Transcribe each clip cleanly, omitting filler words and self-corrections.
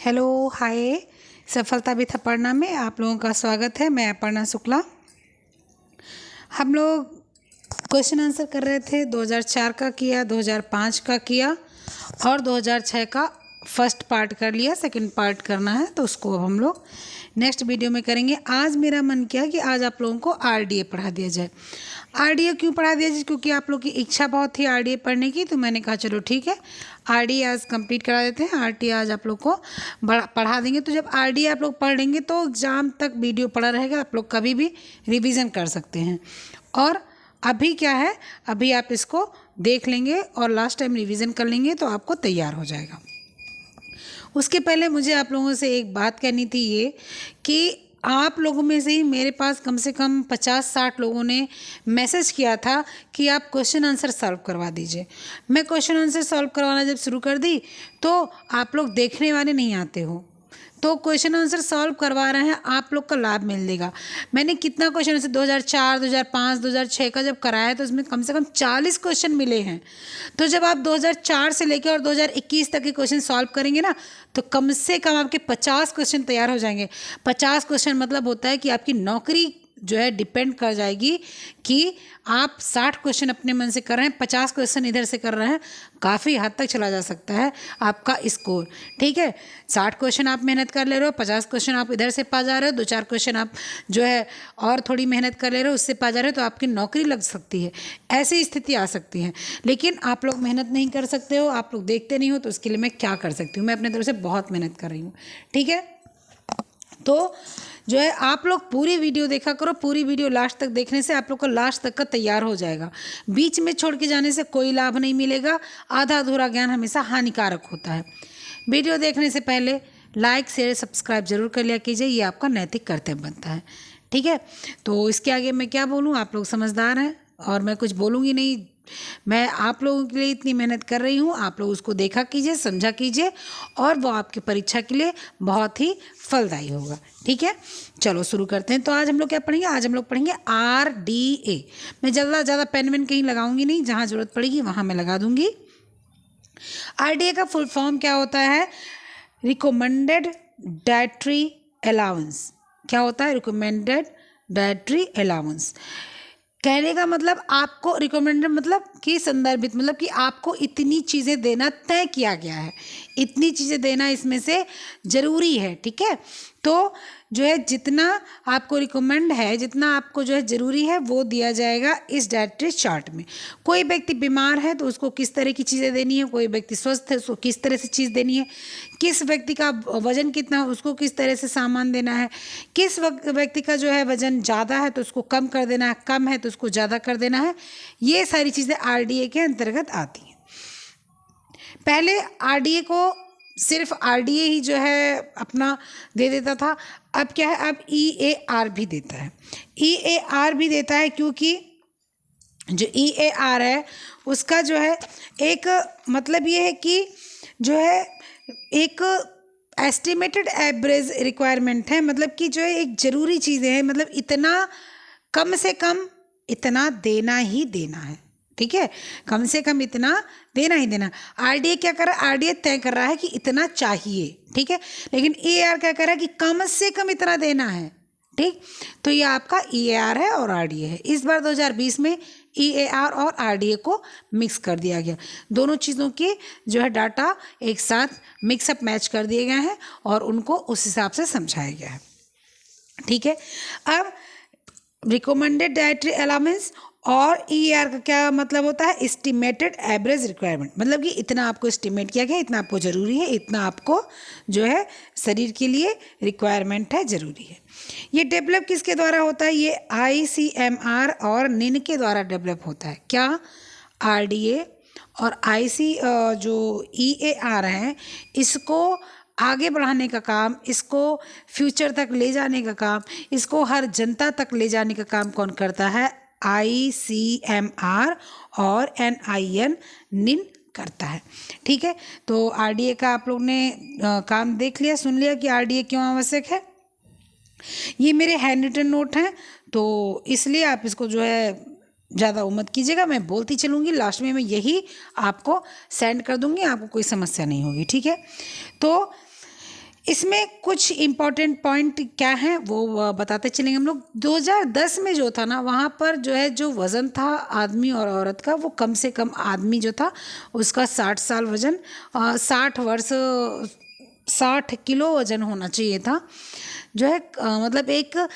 Hello hi. सफलता with Aparna में आप लोगों का स्वागत है। मैं अपर्णा शुक्ला। हम लोग क्वेश्चन आंसर कर रहे थे। 2004 का किया, 2005 का किया और 2006 का फर्स्ट पार्ट कर लिया। सेकंड पार्ट करना है तो उसको अब हम लोग नेक्स्ट वीडियो में करेंगे। आज मेरा मन किया कि आज आप लोगों को आरडीए पढ़ा दिया जाए। आरडीए क्यों पढ़ा दिया जाए? क्योंकि आप लोग की इच्छा बहुत थी आरडीए पढ़ने की, तो मैंने कहा चलो ठीक है आरडीए आज कंप्लीट करा देते हैं। आरटीए आज आप लोग को पढ़ा देंगे। तो जब आरडीए आप लोग पढ़ लेंगे तो एग्ज़ाम तक वीडियो पड़ा रहेगा, आप लोग कभी भी रिवीजन कर सकते हैं। और अभी क्या है, अभी आप इसको देख लेंगे और लास्ट टाइम रिवीजन कर लेंगे तो आपको तैयार हो जाएगा। उसके पहले मुझे आप लोगों से एक बात कहनी थी, ये कि आप लोगों में से ही मेरे पास कम से कम 50-60 लोगों ने मैसेज किया था कि आप क्वेश्चन आंसर सॉल्व करवा दीजिए। मैं क्वेश्चन आंसर सॉल्व करवाना जब शुरू कर दी तो आप लोग देखने वाले नहीं आते हो, तो क्वेश्चन आंसर सॉल्व करवा रहे हैं, आप लोग का लाभ मिलेगा। मैंने कितना क्वेश्चन आंसर 2004, 2005, 2006 का जब कराया तो उसमें कम से कम 40 क्वेश्चन मिले हैं। तो जब आप 2004 से लेकर और 2021 तक के क्वेश्चन सॉल्व करेंगे ना, तो कम से कम आपके 50 क्वेश्चन तैयार हो जाएंगे। 50 क्वेश्चन मतलब होता है कि आपकी नौकरी जो है डिपेंड कर जाएगी कि आप 60 क्वेश्चन अपने मन से कर रहे हैं, 50 क्वेश्चन इधर से कर रहे हैं, काफ़ी हद तक चला जा सकता है आपका स्कोर। ठीक है, 60 क्वेश्चन आप मेहनत कर ले रहे हो, 50 क्वेश्चन आप इधर से पा जा रहे हो, 2-4 क्वेश्चन आप जो है और थोड़ी मेहनत कर ले रहे हो, उससे पा जा रहे हो, तो आपकी नौकरी लग सकती है। ऐसी स्थिति आ सकती है। लेकिन आप लोग मेहनत नहीं कर सकते हो, आप लोग देखते नहीं हो, तो उसके लिए मैं क्या कर सकती हूँ? मैं अपने तरफ से बहुत मेहनत कर रही हूँ। ठीक है, तो जो है आप लोग पूरी वीडियो देखा करो। पूरी वीडियो लास्ट तक देखने से आप लोग का लास्ट तक का तैयार हो जाएगा। बीच में छोड़ के जाने से कोई लाभ नहीं मिलेगा। आधा अधूरा ज्ञान हमेशा हानिकारक होता है। वीडियो देखने से पहले लाइक शेयर सब्सक्राइब जरूर कर लिया कीजिए, ये आपका नैतिक कर्तव्य बनता है। ठीक है, तो इसके आगे मैं क्या बोलूँ, आप लोग समझदार हैं और मैं कुछ बोलूँगी नहीं। मैं आप लोगों के लिए इतनी मेहनत कर रही हूँ, आप लोग उसको देखा कीजिए, समझा कीजिए और वो आपकी परीक्षा के लिए बहुत ही फलदायी होगा। ठीक है, चलो शुरू करते हैं। तो आज हम लोग क्या पढ़ेंगे? आज हम लोग पढ़ेंगे आरडीए। मैं ज़्यादा पेन वेन कहीं लगाऊंगी नहीं, जहाँ ज़रूरत पड़ेगी वहाँ मैं लगा दूंगी। आरडीए का फुल फॉर्म क्या होता है? Recommended dietary allowance. क्या होता है? Recommended dietary allowance. कहने का मतलब आपको रिकमेंडेड मतलब कि संदर्भित, मतलब कि आपको इतनी चीज़ें देना तय किया गया है, इतनी चीज़ें देना इसमें से ज़रूरी है। ठीक है, तो जो है जितना आपको रिकमेंड है, जितना आपको जो है ज़रूरी है, वो दिया जाएगा इस डाइटरी चार्ट में। कोई व्यक्ति बीमार है तो उसको किस तरह की चीज़ें देनी है, कोई व्यक्ति स्वस्थ है उसको किस तरह से चीज़ देनी है, किस व्यक्ति का वजन कितना है उसको किस तरह से सामान देना है, किस व्यक्ति का जो है वजन ज़्यादा है तो उसको कम कर देना है, कम है तो उसको ज़्यादा कर देना है। ये सारी चीज़ें आरडीए के अंतर्गत आती हैं। पहले आरडीए को सिर्फ आरडीए ही जो है अपना दे देता था। अब क्या है, अब ईएआर भी देता है। ईएआर भी देता है क्योंकि जो ईएआर है उसका जो है एक मतलब ये है कि जो है एक एस्टिमेटेड एवरेज रिक्वायरमेंट है, मतलब कि जो है एक ज़रूरी चीज़ें हैं, मतलब इतना कम से कम इतना देना ही देना है। ठीक है, कम से कम इतना देना ही देना। आरडीए क्या कर रहा है? आरडीए तय कर रहा है कि इतना चाहिए। ठीक है, लेकिन ईएआर क्या कर रहा है कि कम से कम इतना देना है। ठीक, तो ये आपका ईएआर है और आरडीए है। इस बार 2020 में ईएआर और आरडीए को मिक्स कर दिया गया। दोनों चीज़ों के जो है डाटा एक साथ मिक्सअप मैच कर दिए गए हैं और उनको उस हिसाब से समझाया गया है। ठीक है, अब रिकमेंडेड डाइटरी अलाउंस और ईआर का क्या मतलब होता है? एस्टिमेटेड एवरेज रिक्वायरमेंट, मतलब कि इतना आपको एस्टिमेट किया गया, इतना आपको ज़रूरी है, इतना आपको जो है शरीर के लिए रिक्वायरमेंट है, ज़रूरी है। ये डेवलप किसके द्वारा होता है? ये आईसीएमआर और निन के द्वारा डेवलप होता है। क्या? आरडीए और आईसी जो ईएआर है, इसको आगे बढ़ाने का काम, इसको फ्यूचर तक ले जाने का काम, इसको हर जनता तक ले जाने का काम कौन करता है? आईसीएमआर और एनआईएन निन करता है। ठीक है, तो आरडीए का आप लोग ने काम देख लिया, सुन लिया कि आरडीए क्यों आवश्यक है। ये मेरे हैंड रिटन नोट हैं, तो इसलिए आप इसको जो है ज़्यादा उम्मत कीजिएगा, मैं बोलती चलूँगी, लास्ट में मैं यही आपको सेंड कर दूँगी, आपको कोई समस्या नहीं होगी। ठीक है, तो इसमें कुछ इम्पोर्टेंट पॉइंट क्या हैं वो बताते चलेंगे हम लोग। 2010 में जो था ना, वहाँ पर जो है जो वज़न था आदमी और औरत का, वो कम से कम आदमी जो था उसका 60 साल वज़न, 60 किलो वज़न होना चाहिए था। जो है मतलब एक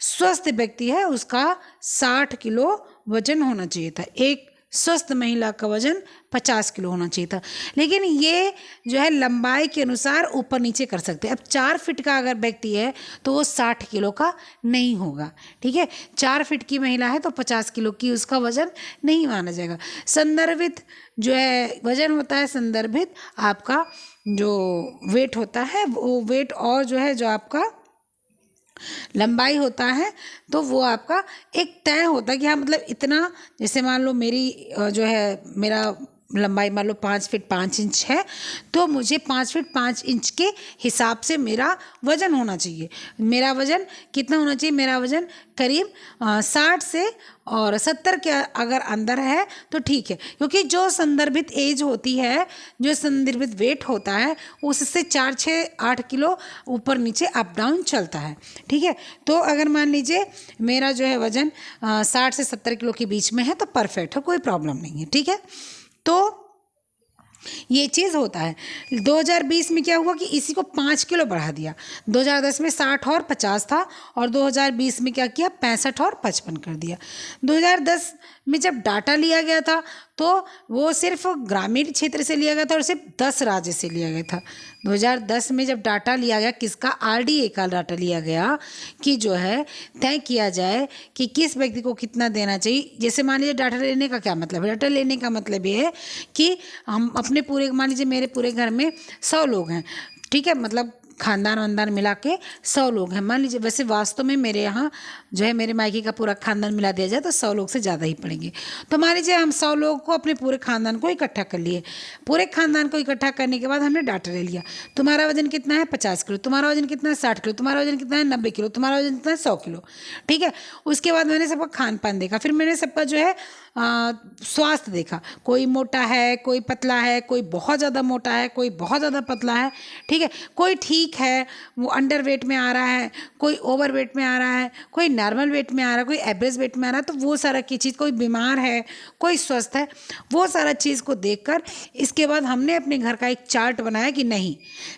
स्वस्थ व्यक्ति है उसका 60 किलो वज़न होना चाहिए था। एक स्वस्थ महिला का वजन 50 किलो होना चाहिए था। लेकिन ये जो है लंबाई के अनुसार ऊपर नीचे कर सकते हैं। अब 4 फीट का अगर व्यक्ति है तो वो 60 किलो का नहीं होगा, ठीक है। 4 फीट की महिला है तो 50 किलो की उसका वजन नहीं माना जाएगा। संदर्भित जो है वजन होता है, संदर्भित आपका जो वेट होता है वो वेट, और जो है जो आपका लंबाई होता है तो वो आपका एक तय होता है कि हाँ मतलब इतना, जैसे मान लो मेरी जो है मेरा लंबाई मान लो 5 फीट 5 इंच है, तो मुझे 5 फीट 5 इंच के हिसाब से मेरा वज़न होना चाहिए। मेरा वज़न कितना होना चाहिए? मेरा वज़न करीब 60 से और 70 के अगर अंदर है तो ठीक है, क्योंकि जो संदर्भित एज होती है, जो संदर्भित वेट होता है, उससे 4 6 8 किलो ऊपर नीचे अप डाउन चलता है, ठीक है। तो अगर मान लीजिए मेरा जो है वज़न 60 से 70 किलो के बीच में है तो परफेक्ट है, कोई प्रॉब्लम नहीं है, ठीक है। तो ये चीज़ होता है। 2020 में क्या हुआ कि इसी को 5 किलो बढ़ा दिया। 2010 में 60 और 50 था और 2020 में क्या किया, 65 और 55 कर दिया। 2010 में जब डाटा लिया गया था तो वो सिर्फ ग्रामीण क्षेत्र से लिया गया था और सिर्फ 10 राज्य से लिया गया था। 2010 में जब डाटा लिया गया, किसका? आरडीए का डाटा लिया गया कि जो है तय किया जाए कि किस व्यक्ति को कितना देना चाहिए। जैसे मान लीजिए डाटा लेने का क्या मतलब है? डाटा लेने का मतलब ये है कि हम अपने पूरे, मान लीजिए मेरे पूरे घर में 100 लोग हैं, ठीक है, मतलब खानदान वानदान मिला के 100 लोग हैं मान लीजिए। वैसे वास्तव में मेरे यहाँ जो है मेरे मायके का पूरा खानदान मिला दिया जाए तो 100 लोग से ज़्यादा ही पड़ेंगे। तो मान लीजिए हम 100 लोगों को, अपने पूरे खानदान को इकट्ठा कर लिए। पूरे खानदान को इकट्ठा करने के बाद हमने डाटा ले लिया। तुम्हारा वजन कितना है? 50 किलो। तुम्हारा वजन कितना है? 60 किलो। तुम्हारा वजन कितना है? 90 किलो। तुम्हारा वजन कितना है? 100 किलो, ठीक है। उसके बाद मैंने सबका खान पान देखा, फिर मैंने सबका जो है स्वास्थ्य देखा। कोई मोटा है, कोई पतला है, कोई बहुत ज़्यादा मोटा है, कोई बहुत ज़्यादा पतला है, ठीक है। कोई ठीक है, वो अंडर वेट में आ रहा है, कोई ओवर वेट में आ रहा है, कोई नॉर्मल वेट में आ रहा है, कोई एवरेज वेट में आ रहा है। तो वो सारा की चीज़, कोई बीमार है, कोई स्वस्थ है, वो सारा चीज़ को देखकर इसके बाद हमने अपने घर का एक चार्ट बनाया कि नहीं,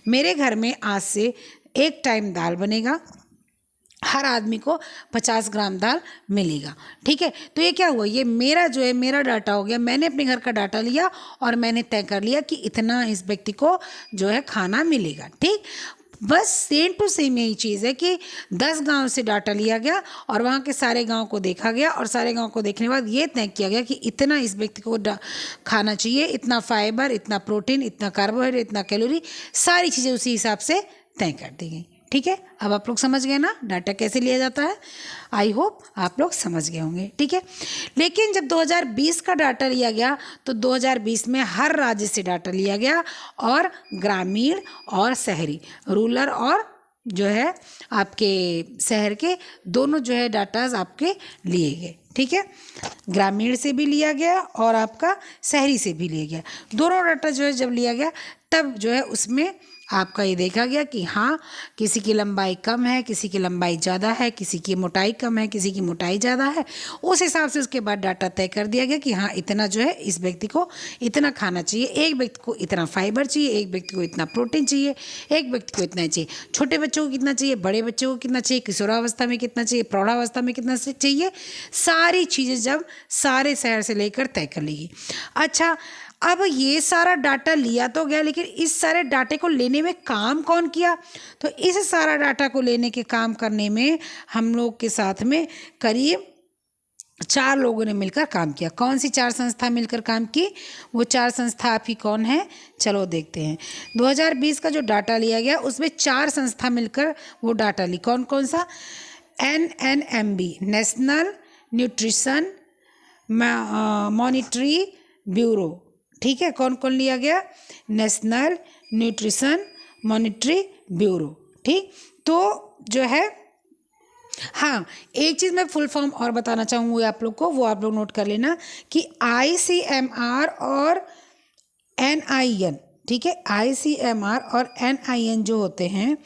मेरे घर में आज से एक टाइम दाल बनेगा, हर आदमी को 50 ग्राम दाल मिलेगा, ठीक है। तो ये क्या हुआ, ये मेरा जो है मेरा डाटा हो गया। मैंने अपने घर का डाटा लिया और मैंने तय कर लिया कि इतना इस व्यक्ति को जो है खाना मिलेगा, ठीक। बस सेम टू सेम यही चीज़ है कि 10 गांव से डाटा लिया गया और वहाँ के सारे गांव को देखा गया और सारे गांव को देखने के बाद ये तय किया गया कि इतना इस व्यक्ति को खाना चाहिए, इतना फाइबर, इतना प्रोटीन, इतना कार्बोहाइड्रेट, इतना कैलोरी, सारी चीज़ें उसी हिसाब से तय कर दी गई, ठीक है। अब आप लोग समझ गए ना डाटा कैसे लिया जाता है? आई होप आप लोग समझ गए होंगे, ठीक है। लेकिन जब 2020 का डाटा लिया गया तो 2020 में हर राज्य से डाटा लिया गया और ग्रामीण और शहरी, रूरल और जो है आपके शहर के दोनों जो है डाटाज आपके लिए गए, ठीक है। ग्रामीण से भी लिया गया और आपका शहरी से भी लिया गया। दोनों डाटा जो है जब लिया गया तब जो है उसमें आपका ये देखा गया कि हाँ, किसी की लंबाई कम है, किसी की लंबाई ज़्यादा है, किसी की मोटाई कम है, किसी की मोटाई ज़्यादा है। उस हिसाब से उसके बाद डाटा तय कर दिया गया कि हाँ इतना जो है इस व्यक्ति को इतना खाना चाहिए, एक व्यक्ति को इतना फाइबर चाहिए, एक व्यक्ति को इतना प्रोटीन चाहिए, एक व्यक्ति को इतना चाहिए। छोटे बच्चों को कितना चाहिए, बड़े बच्चों को कितना चाहिए, किशोरावस्था में कितना चाहिए, प्रौढ़ावस्था में कितना चाहिए, सारी चीज़ें जब सारे शहर से लेकर तय कर ली। अच्छा, अब ये सारा डाटा लिया तो गया, लेकिन इस सारे डाटे को लेने में काम कौन किया? तो इस सारा डाटा को लेने के काम करने में हम लोग के साथ में करीब 4 लोगों ने मिलकर काम किया। कौन सी 4 संस्था मिलकर काम की? वो 4 संस्था आप ही कौन है, चलो देखते हैं। 2020 का जो डाटा लिया गया उसमें 4 संस्था मिलकर वो डाटा ली। कौन कौन सा? NNMB, national nutrition monetary bureau, ठीक है। कौन कौन लिया गया? नेशनल न्यूट्रिशन मॉनिटरी ब्यूरो, ठीक। तो जो है हाँ, एक चीज़ मैं फुल फॉर्म और बताना चाहूँगी आप लोग को, वो आप लोग नोट कर लेना कि ICMR और NIN, ठीक है। ICMR और NIN जो होते हैं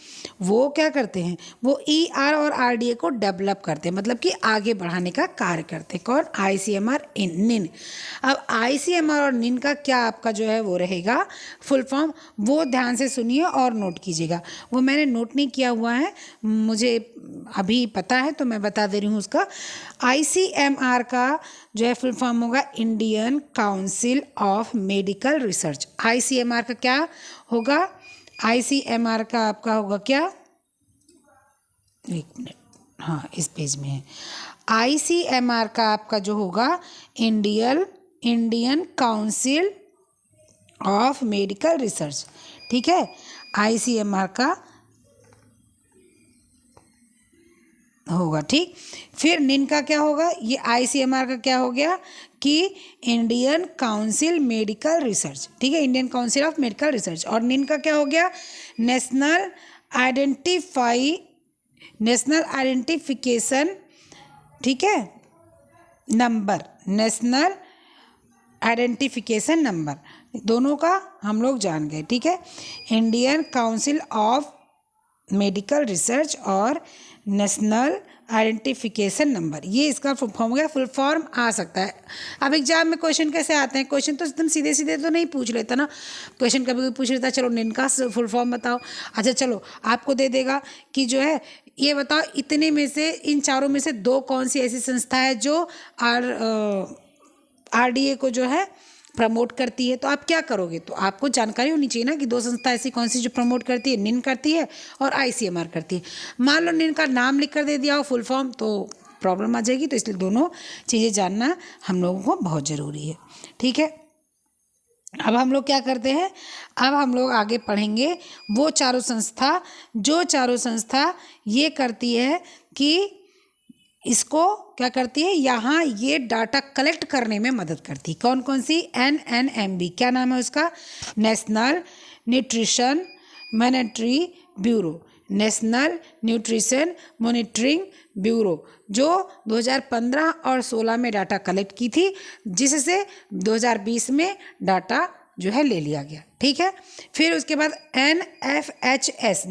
वो क्या करते हैं, वो ER और RDA को डेवलप करते हैं, मतलब कि आगे बढ़ाने का कार्य करते हैं। कौन? ICMR NIN। अब ICMR और NIN का क्या आपका जो है वो रहेगा फुल फॉर्म, वो ध्यान से सुनिए और नोट कीजिएगा। वो मैंने नोट नहीं किया हुआ है, मुझे अभी पता है तो मैं बता दे रही हूँ उसका। ICMR का जो है फुल फॉर्म होगा Indian council of medical research. ICMR का क्या होगा? ICMR का आपका होगा क्या, एक मिनट, हाँ इस पेज में है। ICMR का आपका जो होगा Indian council of medical research, ठीक है। ICMR का होगा, ठीक। फिर निन का क्या होगा? ये ICMR का क्या हो गया कि इंडियन काउंसिल मेडिकल रिसर्च, ठीक है, Indian council of medical research. और निन का क्या हो गया? नेशनल आइडेंटिफिकेशन, ठीक है, नंबर, नेशनल आइडेंटिफिकेशन नंबर, दोनों का हम लोग जान गए, ठीक है। Indian council of medical research और नेशनल आइडेंटिफिकेशन नंबर, ये इसका फुल फॉर्म हो गया। फुल फॉर्म आ सकता है। अब एग्जाम में क्वेश्चन कैसे आते हैं? क्वेश्चन तो एकदम सीधे सीधे तो नहीं पूछ लेता ना, क्वेश्चन कभी भी पूछ लेता चलो निन का फुल फॉर्म बताओ, अच्छा चलो आपको दे देगा कि जो है ये बताओ इतने में से, इन चारों में से दो कौन सी ऐसी संस्था है जो RDA को जो है प्रमोट करती है। तो आप क्या करोगे? तो आपको जानकारी होनी चाहिए ना कि दो संस्था ऐसी कौन सी जो प्रमोट करती है, निन करती है और ICMR करती है। मान लो निन का नाम लिख कर दे दिया हो फुल फॉर्म तो प्रॉब्लम आ जाएगी, तो इसलिए दोनों चीज़ें जानना हम लोगों को बहुत ज़रूरी है, ठीक है। अब हम लोग क्या करते हैं, अब हम लोग आगे पढ़ेंगे वो चारों संस्था ये करती है कि इसको क्या करती है, यहाँ ये डाटा कलेक्ट करने में मदद करती है। कौन कौन सी? NNMB, क्या नाम है उसका? National nutrition monetary bureau, national nutrition monitoring bureau, जो 2015 और 16 में डाटा कलेक्ट की थी, जिससे 2020 में डाटा जो है ले लिया गया, ठीक है। फिर उसके बाद NFHS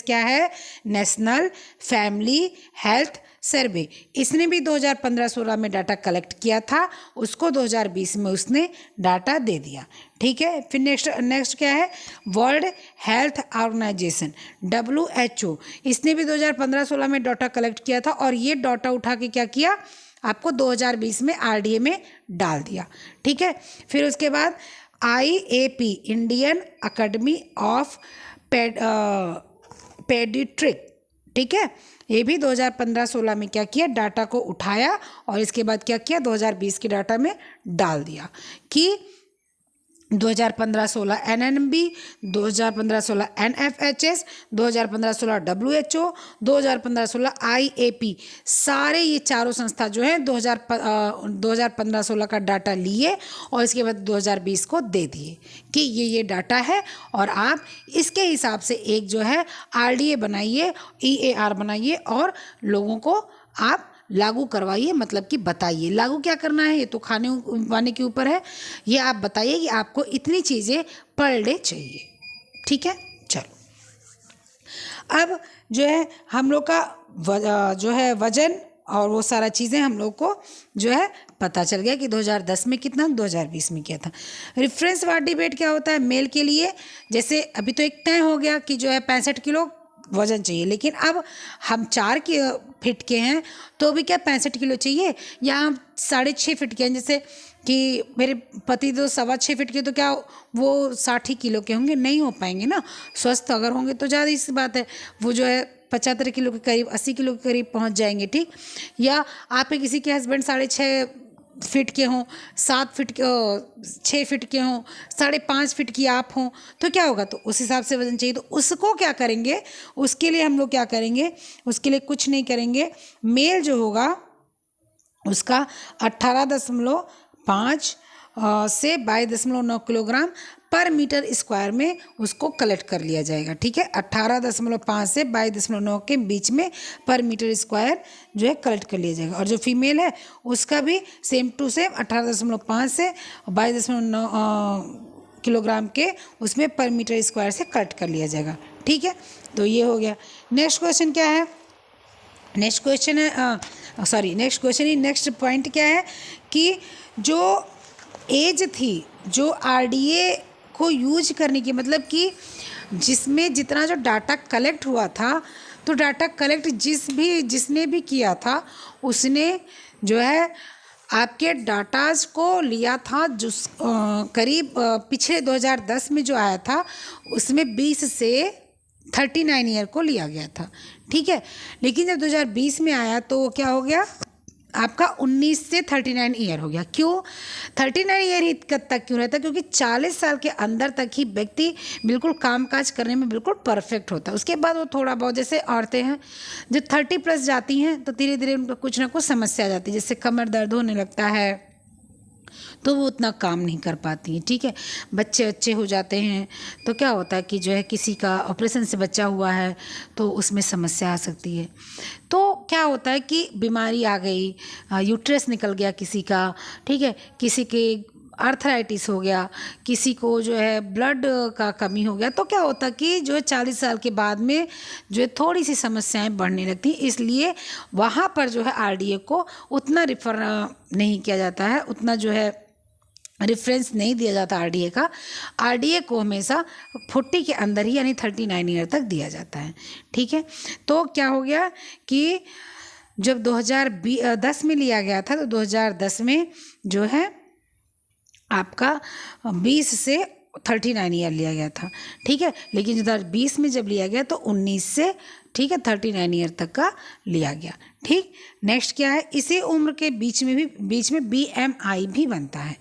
क्या है? नेशनल फैमिली हेल्थ सर्वे, इसने भी 2015-16 में डाटा कलेक्ट किया था, उसको 2020 में उसने डाटा दे दिया, ठीक है। फिर नेक्स्ट क्या है? वर्ल्ड हेल्थ ऑर्गेनाइजेशन WHO, इसने भी 2015-16 में डाटा कलेक्ट किया था और ये डाटा उठा के क्या किया, आपको 2020 में RDA में डाल दिया, ठीक है। फिर उसके बाद IAP, इंडियन अकेडमी ऑफ पेडिट्रिक, ठीक है, ये भी 2015-16 में क्या किया, डाटा को उठाया और इसके बाद क्या किया, 2020 के डाटा में डाल दिया कि 2015-16 NNMB, 2015-16 NFHS, 2015-16 WHO, 2015-16 IAP, सारे ये चारों संस्था जो है 2015-16 का डाटा लिए और इसके बाद 2020 को दे दिए कि ये डाटा है और आप इसके हिसाब से एक जो है RDA बनाइए, EAR बनाइए और लोगों को आप लागू करवाइए, मतलब कि बताइए लागू क्या करना है, ये तो खाने वाने के ऊपर है। ये आप बताइए कि आपको इतनी चीज़ें पर डे चाहिए, ठीक है। चलो अब जो है हम लोग का जो है वजन और वो सारा चीज़ें हम लोग को जो है पता चल गया कि 2010 में कितना, 2020 में क्या था। रेफरेंस वार डिबेट क्या होता है? मेल के लिए जैसे अभी तो एक तय हो गया कि जो है 65 किलो वजन चाहिए, लेकिन अब हम 4 फीट के हैं तो भी क्या 65 किलो चाहिए, या हम 6.5 फीट के हैं, जैसे कि मेरे पति तो 6.25 फीट के, तो क्या वो 60 किलो के होंगे? नहीं हो पाएंगे ना। स्वस्थ अगर होंगे तो ज़्यादा सी बात है, वो जो है 75 किलो के करीब, 80 किलो के करीब पहुंच जाएंगे, ठीक। या आपके किसी के हस्बैंड 6.5 फीट के हों, 7 फीट के, 6 फीट के हों, 5.5 फीट की आप हों, तो क्या होगा? तो उस हिसाब से वजन चाहिए। तो उसको क्या करेंगे, उसके लिए हम लोग क्या करेंगे, उसके लिए कुछ नहीं करेंगे। मेल जो होगा उसका 18.5 से 22.9 किलोग्राम पर मीटर स्क्वायर में उसको कलेक्ट कर लिया जाएगा, ठीक है। 18.5 से 22.9 के बीच में पर मीटर स्क्वायर जो है कलेक्ट कर लिया जाएगा। और जो फीमेल है उसका भी सेम टू सेम 18.5 से 22.9 किलोग्राम के उसमें पर मीटर स्क्वायर से कट कर लिया जाएगा। ठीक है, तो ये हो गया। नेक्स्ट क्वेश्चन क्या है? नेक्स्ट क्वेश्चन है नेक्स्ट पॉइंट क्या है कि जो एज थी, जो आरडीए को यूज करने की, मतलब कि जिसमें जितना जो डाटा कलेक्ट हुआ था, तो डाटा कलेक्ट जिसने भी किया था उसने जो है आपके डाटाज को लिया था, जो करीब पिछले 2010 में जो आया था उसमें 20 से 39 ईयर को लिया गया था। ठीक है, लेकिन जब 2020 में आया तो वो क्या हो गया आपका 19 से 39 ईयर हो गया। क्यों 39 ईयर ही तक क्यों रहता है? क्योंकि 40 साल के अंदर तक ही व्यक्ति बिल्कुल कामकाज करने में बिल्कुल परफेक्ट होता है। उसके बाद वो थोड़ा बहुत, जैसे औरतें हैं जो 30+ जाती हैं तो धीरे धीरे उनको कुछ ना कुछ समस्या आ जाती है, जैसे कमर दर्द होने लगता है तो वो उतना काम नहीं कर पाती हैं। ठीक है, बच्चे हो जाते हैं तो क्या होता है कि जो है किसी का ऑपरेशन से बच्चा हुआ है तो उसमें समस्या आ सकती है। तो क्या होता है कि बीमारी आ गई, यूट्रस निकल गया किसी का, ठीक है, किसी के आर्थराइटिस हो गया, किसी को जो है ब्लड का कमी हो गया, तो क्या होता है कि जो है 40 साल के बाद में जो है थोड़ी सी समस्याएं बढ़ने लगती, इसलिए वहाँ पर जो है आरडीए को उतना रिफर नहीं किया जाता है, उतना जो है रेफरेंस नहीं दिया जाता आरडीए का। आरडीए को हमेशा 40 के अंदर ही यानी 39 ईयर तक दिया जाता है। ठीक है, तो क्या हो गया कि जब 2010 में लिया गया था तो 2010 में जो है आपका 20 से 39 ईयर लिया गया था। ठीक है, लेकिन 2020 में जब लिया गया तो 19 से, ठीक है, 39 ईयर तक का लिया गया। ठीक, नेक्स्ट क्या है? इसी उम्र के बीच में बीएमआई भी बनता है।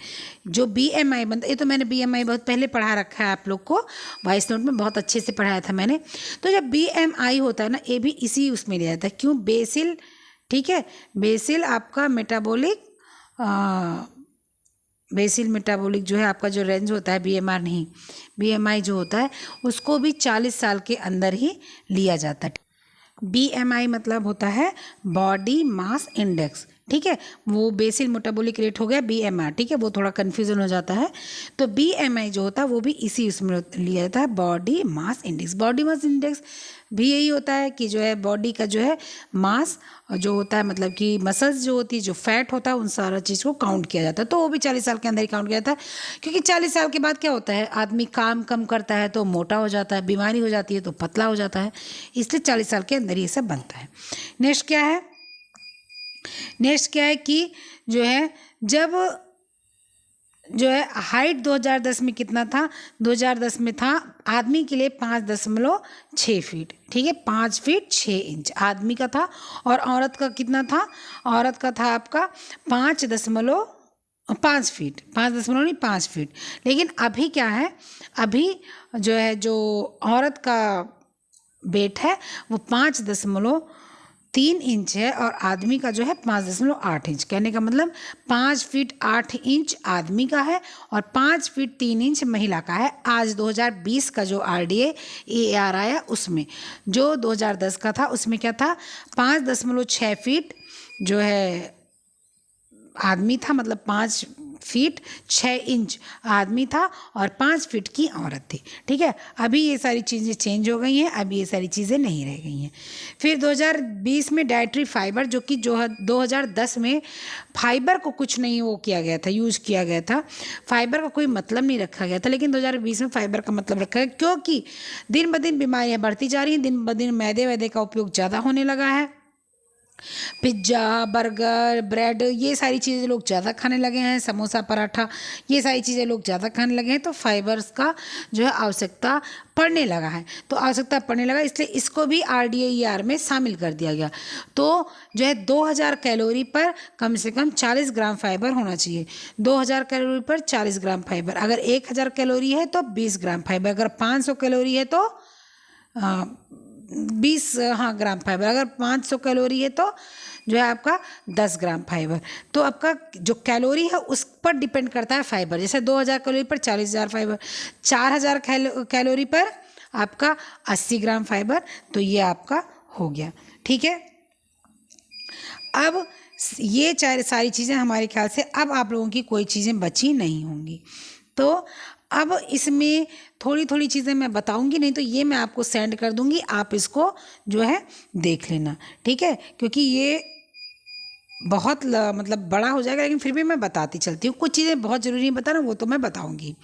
जो बीएमआई बनता है, ये तो मैंने बीएमआई बहुत पहले पढ़ा रखा है आप लोग को, वॉइस नोट में बहुत अच्छे से पढ़ाया था मैंने। तो जब बीएमआई होता है ना, ये भी इसी उसमें लिया जाता है। क्यों? बेसिल, ठीक है, बेसिल आपका बेसिल मेटाबॉलिक जो है आपका जो रेंज होता है, बीएमआर नहीं, बीएमआई जो होता है उसको भी 40 साल के अंदर ही लिया जाता है। बीएमआई मतलब होता है बॉडी मास इंडेक्स। ठीक है, वो बेसिल मेटाबॉलिक रेट हो गया बीएमआर। ठीक है, वो थोड़ा कन्फ्यूजन हो जाता है। तो बीएमआई जो होता है वो भी इसी उसमें लिया जाता है, body mass index. Body mass index भी यही होता है कि जो है बॉडी का जो है मास जो होता है, मतलब कि मसल्स जो होती है, जो फैट होता है, उन सारा चीज़ को काउंट किया जाता है। तो वो भी 40 साल के अंदर ही काउंट किया जाता है, क्योंकि 40 साल के बाद क्या होता है, आदमी काम कम करता है तो मोटा हो जाता है, बीमारी हो जाती है तो पतला हो जाता है, इसलिए 40 साल के अंदर ये सब बनता है। नेक्स्ट क्या है? नेक्स्ट क्या है कि जो है जब जो है हाइट 2010 में कितना था? 2010 में था आदमी के लिए 5.6 फीट। ठीक है, 5 फीट 6 इंच आदमी का था। और औरत का कितना था? औरत का था आपका 5 फीट, 5 फीट। लेकिन अभी क्या है? अभी जो है जो औरत का वेट है वो 5.3 इंच है और आदमी का जो है 5.8 इंच। कहने का मतलब 5 फीट 8 इंच आदमी का है और 5 फीट 3 इंच महिला का है। आज 2020 का जो आरडीए एआर आया उसमें, जो 2010 का था उसमें क्या था? 5.6 फीट जो है आदमी था, मतलब 5 फीट 6 इंच आदमी था और 5 फीट की औरत थी। ठीक है, अभी ये सारी चीज़ें चेंज हो गई हैं, अभी ये सारी चीज़ें नहीं रह गई हैं। फिर 2020 में डाइटरी फाइबर, जो कि 2010 में फाइबर को कुछ नहीं वो किया गया था, यूज़ किया गया था, फाइबर का कोई मतलब नहीं रखा गया था, लेकिन 2020 में फाइबर का मतलब रखा गया, क्योंकि दिन ब दिन बीमारियाँ बढ़ती जा रही हैं, दिन ब दिन मैदे वैदे का उपयोग ज़्यादा होने लगा है। पिज्ज़ा, बर्गर, ब्रेड, ये सारी चीज़ें लोग ज़्यादा खाने लगे हैं, समोसा, पराठा, ये सारी चीज़ें लोग ज़्यादा खाने लगे हैं, तो फाइबर्स का जो है आवश्यकता पड़ने लगा है। तो आवश्यकता पड़ने लगा, इसलिए इसको भी आरडीए में शामिल कर दिया गया। तो जो है 2000 कैलोरी पर कम से कम 40 ग्राम फाइबर होना चाहिए। 2000 कैलोरी पर 40 ग्राम फाइबर। अगर 1000 कैलोरी है तो 20 ग्राम फाइबर। अगर 500 कैलोरी है तो 20 ग्राम फाइबर। अगर 500 कैलोरी है तो जो है आपका 10 ग्राम फाइबर। तो आपका जो कैलोरी है उस पर डिपेंड करता है फाइबर। जैसे 2000 कैलोरी पर 40,000 फाइबर, 4000 कैलोरी पर आपका 80 ग्राम फाइबर, तो ये आपका हो गया। ठीक है, अब ये सारी चीज़ें हमारे ख्याल से अब आप लोगों की कोई चीज़ें बची नहीं होंगी। तो अब इसमें थोड़ी थोड़ी चीज़ें मैं बताऊंगी, नहीं तो ये मैं आपको सेंड कर दूंगी, आप इसको जो है देख लेना, ठीक है, क्योंकि ये बहुत मतलब बड़ा हो जाएगा, लेकिन फिर भी मैं बताती चलती हूँ। कुछ चीज़ें बहुत ज़रूरी है बताना, वो तो मैं बताऊंगी।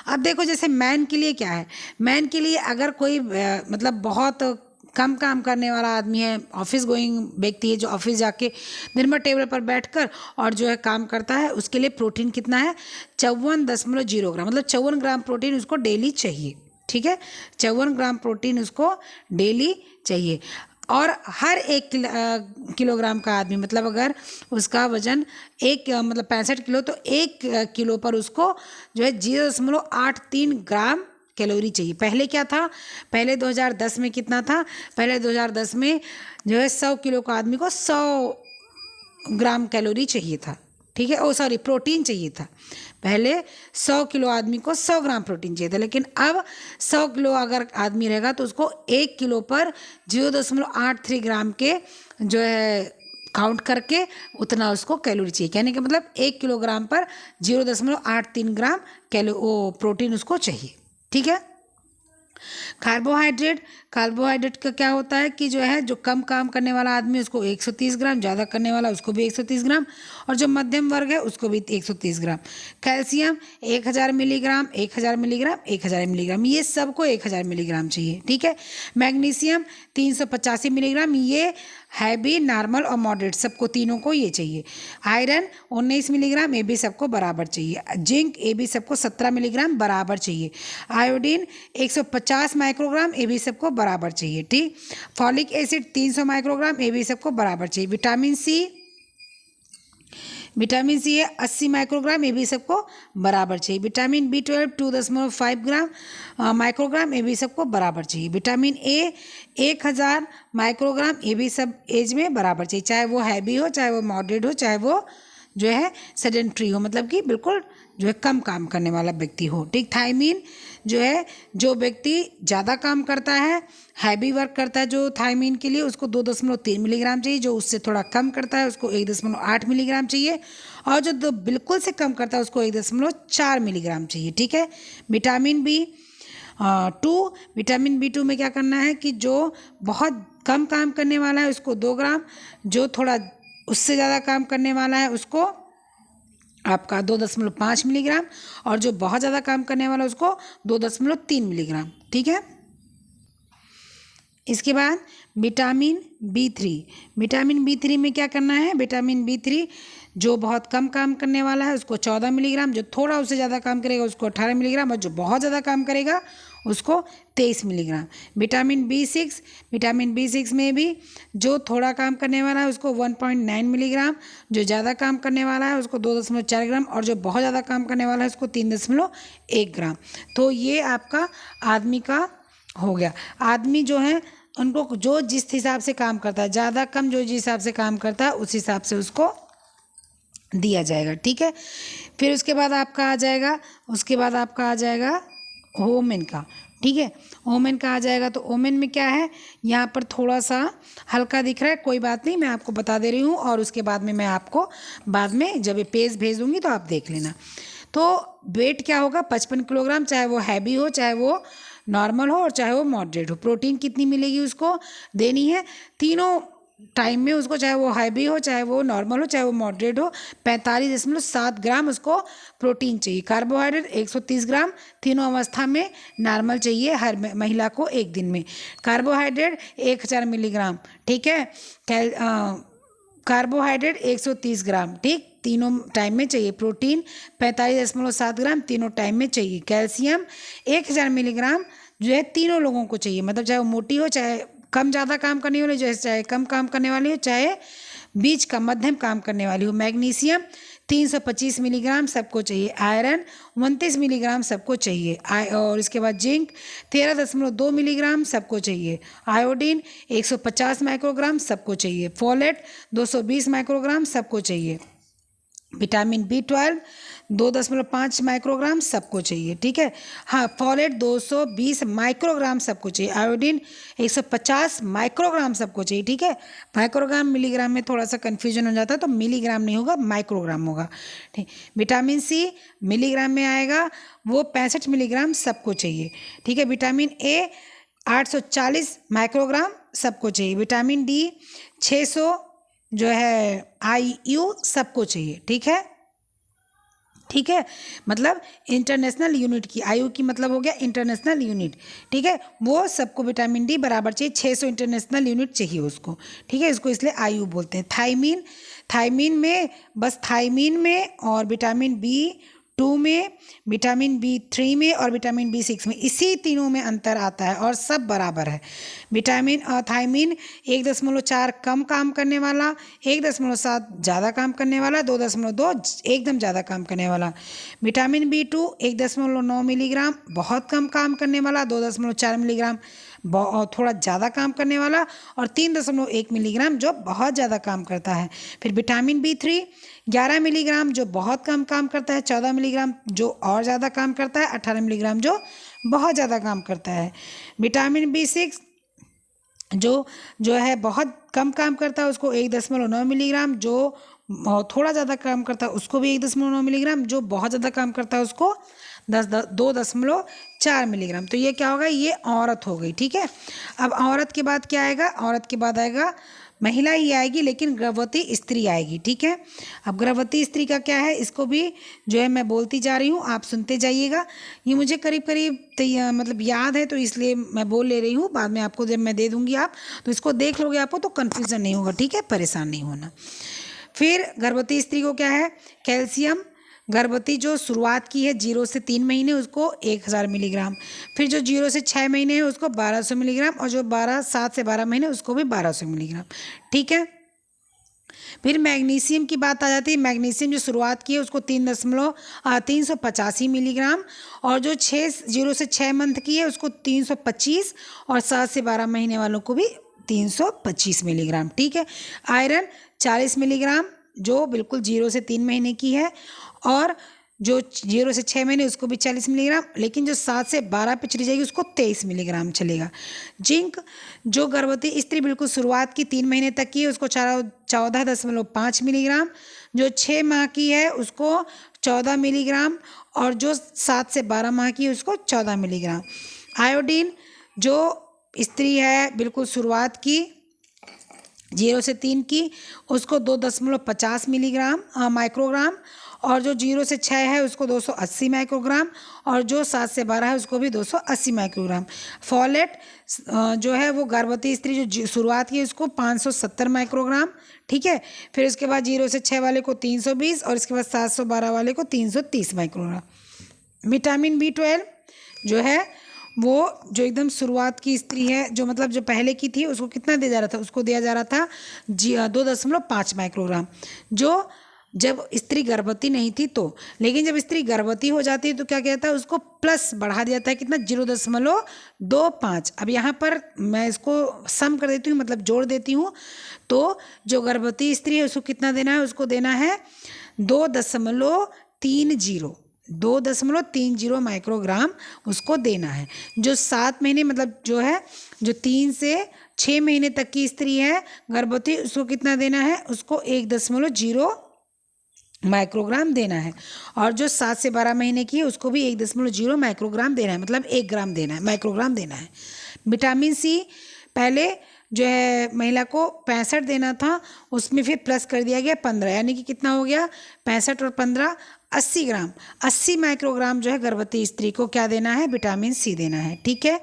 अब देखो, जैसे मैन के लिए क्या है, मैन के लिए अगर कोई मतलब बहुत कम काम करने वाला आदमी है, ऑफिस गोइंग व्यक्ति है, जो ऑफिस जाके दिन भर टेबल पर बैठकर और जो है काम करता है, उसके लिए प्रोटीन कितना है, 54.0 ग्राम, मतलब 54 ग्राम प्रोटीन उसको डेली चाहिए, ठीक है, 54 ग्राम प्रोटीन उसको डेली चाहिए। और हर एक किलोग्राम का आदमी, मतलब अगर उसका वजन मतलब 65 किलो, तो 1 किलो पर उसको जो है 0.83 ग्राम कैलोरी चाहिए। पहले क्या था, पहले 2010 में कितना था, पहले 2010 में जो है 100 किलो का आदमी को 100 ग्राम कैलोरी चाहिए था, ठीक है, ओ सॉरी प्रोटीन चाहिए था। पहले 100 किलो आदमी को 100 ग्राम प्रोटीन चाहिए था, लेकिन अब 100 किलो अगर आदमी रहेगा तो उसको 1 किलो पर 0.83 ग्राम के जो है काउंट करके उतना उसको कैलोरी चाहिए। कहने का मतलब 1 किलोग्राम पर 0.83 ग्राम वो प्रोटीन उसको चाहिए, ठीक है। कार्बोहाइड्रेट, कार्बोहाइड्रेट का क्या होता है कि जो है, जो कम काम करने वाला आदमी उसको 130 ग्राम, ज़्यादा करने वाला उसको भी 130 ग्राम, और जो मध्यम वर्ग है उसको भी 130 gram. Calcium 1000 milligram, 1000 milligram, 1000 milligram, ये सबको 1000 मिलीग्राम चाहिए, ठीक है। मैग्नीशियम 385 मिलीग्राम, ये हैवी, नॉर्मल और मॉडरेट सबको, तीनों को ये चाहिए। आयरन 19 मिलीग्राम, ये भी सबको बराबर चाहिए। जिंक, ये भी सबको 17 मिलीग्राम बराबर चाहिए। आयोडीन 150 माइक्रोग्राम, ये भी सबको बराबर चाहिए, ठीक। फॉलिक एसिड 300 माइक्रोग्राम, ये भी सबको बराबर चाहिए। विटामिन सी है 80 माइक्रोग्राम, ये भी सबको बराबर चाहिए। विटामिन B12 2.5 ग्राम माइक्रोग्राम, ये भी सबको बराबर चाहिए। विटामिन ए 1000 माइक्रोग्राम, ये भी सब एज में बराबर चाहिए, चाहे वो हैवी हो, चाहे वो मॉडरेट हो, चाहे वो जो है सेडेंट्री हो, मतलब कि बिल्कुल जो है कम काम करने वाला व्यक्ति हो, ठीक। थायमीन जो है, जो व्यक्ति ज़्यादा काम करता है, हैवी वर्क करता है, जो थायमीन के लिए उसको 2.3 मिलीग्राम चाहिए। जो उससे थोड़ा कम करता है उसको 1.8 मिलीग्राम चाहिए, और जो बिल्कुल से कम करता है उसको 1.4 मिलीग्राम चाहिए, ठीक है। विटामिन B2 में क्या करना है कि जो बहुत कम काम करने वाला है उसको 2 ग्राम, जो थोड़ा उससे ज़्यादा काम करने वाला है उसको आपका 2.5 मिलीग्राम, और जो बहुत ज़्यादा काम करने वाला है उसको 2.3 मिलीग्राम, ठीक है। इसके बाद विटामिन B3 में क्या करना है, विटामिन B3 जो बहुत कम काम करने वाला है उसको 14 मिलीग्राम, जो थोड़ा उससे ज़्यादा काम करेगा उसको 18 मिलीग्राम, और जो बहुत ज़्यादा काम करेगा उसको 23 मिलीग्राम। विटामिन B6 में भी जो थोड़ा काम करने वाला है उसको 1.9 मिलीग्राम, जो ज़्यादा काम करने वाला है उसको 2.4 ग्राम, और जो बहुत ज़्यादा काम करने वाला है उसको 3.1 ग्राम। तो ये आपका आदमी का हो गया। आदमी जो है उनको जो जिस हिसाब से काम करता है, ज़्यादा कम जो जिस हिसाब से काम करता है उस हिसाब से उसको दिया जाएगा, ठीक है। फिर उसके बाद आपका आ जाएगा वोमेन का, ठीक है। वोमेन का आ जाएगा, तो वोमेन में क्या है, यहाँ पर थोड़ा सा हल्का दिख रहा है, कोई बात नहीं, मैं आपको बता दे रही हूँ, और उसके बाद में मैं आपको बाद में जब ये पेज भेज दूँगी तो आप देख लेना। तो वेट क्या होगा, 55 किलोग्राम, चाहे वो हैवी हो, चाहे वो नॉर्मल हो, और चाहे वो मॉडरेट हो। प्रोटीन कितनी मिलेगी उसको देनी है तीनों टाइम में उसको, चाहे वो हैवी हो, चाहे वो नॉर्मल हो, चाहे वो मॉडरेट हो, 45.7 ग्राम उसको प्रोटीन चाहिए। कार्बोहाइड्रेट 130 ग्राम, तीनों अवस्था में नॉर्मल चाहिए हर महिला को एक दिन में। कार्बोहाइड्रेट 1000 मिलीग्राम, ठीक है। कार्बोहाइड्रेट 130 ग्राम, ठीक, तीनों टाइम में चाहिए। प्रोटीन 45.7 ग्राम, तीनों टाइम में चाहिए। कैल्शियम 1000 मिलीग्राम जो है तीनों लोगों को चाहिए, मतलब चाहे वो मोटी हो, चाहे कम ज़्यादा काम करने वाली, जैसे चाहे कम काम करने वाली हो, चाहे बीच का मध्यम काम करने वाली हो। मैग्नीशियम 325 मिलीग्राम सबको चाहिए। आयरन 29 मिलीग्राम सबको चाहिए। और इसके बाद जिंक 13.2 मिलीग्राम सबको चाहिए। आयोडीन 150 माइक्रोग्राम सबको चाहिए। फोलेट 220 माइक्रोग्राम सबको चाहिए। विटामिन B12 2.5 माइक्रोग्राम सबको चाहिए, ठीक है। हाँ, फॉलेट 220 माइक्रोग्राम सबको चाहिए, आयोडीन 150 माइक्रोग्राम सबको चाहिए, ठीक है। माइक्रोग्राम मिलीग्राम में थोड़ा सा कन्फ्यूजन हो जाता है, तो मिलीग्राम नहीं होगा, माइक्रोग्राम होगा, ठीक। विटामिन C मिलीग्राम में आएगा, वो 65 मिलीग्राम सबको चाहिए, ठीक है। विटामिन A 840 माइक्रोग्राम सबको चाहिए। विटामिन D 600 जो है IU सबको चाहिए, ठीक है, ठीक है। मतलब इंटरनेशनल यूनिट की, आयु की मतलब हो गया इंटरनेशनल यूनिट, ठीक है। वो सबको विटामिन डी बराबर चाहिए, 600 इंटरनेशनल यूनिट चाहिए उसको, ठीक है। इसको इसलिए आयु बोलते हैं। थायमीन, थायमीन में बस थायमीन में और विटामिन B2 में, विटामिन B3 में और विटामिन B6 में, इसी तीनों में अंतर आता है और सब बराबर है। विटामिन थायमीन 1.4 कम काम करने वाला, 1.7 ज़्यादा काम करने वाला, 2.2 एकदम ज़्यादा काम करने वाला। विटामिन B2 1.9 मिलीग्राम बहुत कम काम करने वाला, 2.4 मिलीग्राम थोड़ा ज़्यादा काम करने वाला, और 3.1 मिलीग्राम जो बहुत ज़्यादा काम करता है। फिर विटामिन B3 11 मिलीग्राम जो बहुत कम काम करता है, 14 मिलीग्राम जो और ज़्यादा काम करता है, 18 मिलीग्राम जो बहुत ज़्यादा काम करता है। विटामिन B6 जो है बहुत कम काम करता है, उसको 1.9 मिलीग्राम, जो थोड़ा ज़्यादा काम करता है उसको भी 1.9 मिलीग्राम, जो बहुत ज़्यादा काम करता है उसको 2.4 मिलीग्राम। तो ये क्या होगा, ये औरत हो गई, ठीक है। अब औरत के बाद क्या आएगा, औरत के बाद आएगा महिला ही आएगी, लेकिन गर्भवती स्त्री आएगी, ठीक है। अब गर्भवती स्त्री का क्या है, इसको भी जो है मैं बोलती जा रही हूँ, आप सुनते जाइएगा। ये मुझे करीब करीब मतलब याद है, तो इसलिए मैं बोल ले रही हूँ, बाद में आपको जब मैं दे दूँगी आप तो इसको देख लोगे, आपको तो कन्फ्यूज़न नहीं होगा, ठीक है, परेशान नहीं होना। फिर गर्भवती स्त्री को क्या है, कैल्शियम, गर्भवती जो शुरुआत की है 0 से 3 महीने उसको 1000 मिलीग्राम, फिर जो 0 से 6 महीने है उसको 1200 मिलीग्राम, और जो 7 से 12 महीने उसको भी 1200 मिलीग्राम, ठीक है। फिर मैग्नीशियम की बात आ जाती है। मैग्नीशियम जो शुरुआत की है उसको 385 मिलीग्राम, और जो 0 से 6 मंथ की है उसको 325, और 7 से 12 महीने वालों को भी 325 मिलीग्राम, ठीक है। आयरन 40 मिलीग्राम जो बिल्कुल 0 से 3 महीने की है, और जो 0 से 6 महीने उसको भी 40 मिलीग्राम, लेकिन जो 7 से 12 पे चली जाएगी उसको 23 मिलीग्राम चलेगा। जिंक जो गर्भवती स्त्री बिल्कुल शुरुआत की 3 महीने तक की है उसको 14.5 मिलीग्राम, जो 6 माह की है उसको 14 मिलीग्राम, और जो 7 से 12 माह की है उसको 14 मिलीग्राम। आयोडीन जो स्त्री है बिल्कुल शुरुआत की 0 से 3 की उसको 2.50 मिलीग्राम माइक्रोग्राम, और जो 0 से 6 है उसको 280 माइक्रोग्राम, और जो 7 से 12 है उसको भी 280 माइक्रोग्राम। फॉलेट जो है वो गर्भवती स्त्री जो शुरुआत की उसको 570 माइक्रोग्राम, ठीक है। फिर उसके बाद 0 से 6 वाले को 320, और इसके बाद 712 वाले को 330 माइक्रोग्राम। विटामिन B12 जो है वो जो एकदम शुरुआत की स्त्री है, जो मतलब जो पहले की थी उसको कितना दिया जा रहा था, उसको दिया जा रहा था 2.5 माइक्रोग्राम, जो जब स्त्री गर्भवती नहीं थी तो। लेकिन जब स्त्री गर्भवती हो जाती है तो क्या कहता है, उसको प्लस बढ़ा दिया जाता है, कितना 0.25। अब यहाँ पर मैं इसको सम कर देती हूँ, मतलब जोड़ देती हूँ, तो जो गर्भवती स्त्री है उसको कितना देना है, उसको देना है 2.30 माइक्रोग्राम उसको देना है। जो 7 महीने मतलब जो है जो 3 से 6 महीने तक की स्त्री है गर्भवती, उसको कितना देना है, उसको 1.0 माइक्रोग्राम देना है, और जो 7 से 12 महीने की है उसको भी 1.0 माइक्रोग्राम देना है, मतलब 1 ग्राम देना है, माइक्रोग्राम देना है। विटामिन C पहले जो है महिला को 65 देना था, उसमें फिर प्लस कर दिया गया 15, यानी कि कितना हो गया 65 और 15 80 ग्राम, 80 माइक्रोग्राम जो है गर्भवती स्त्री को क्या देना है, विटामिन C देना है, ठीक है।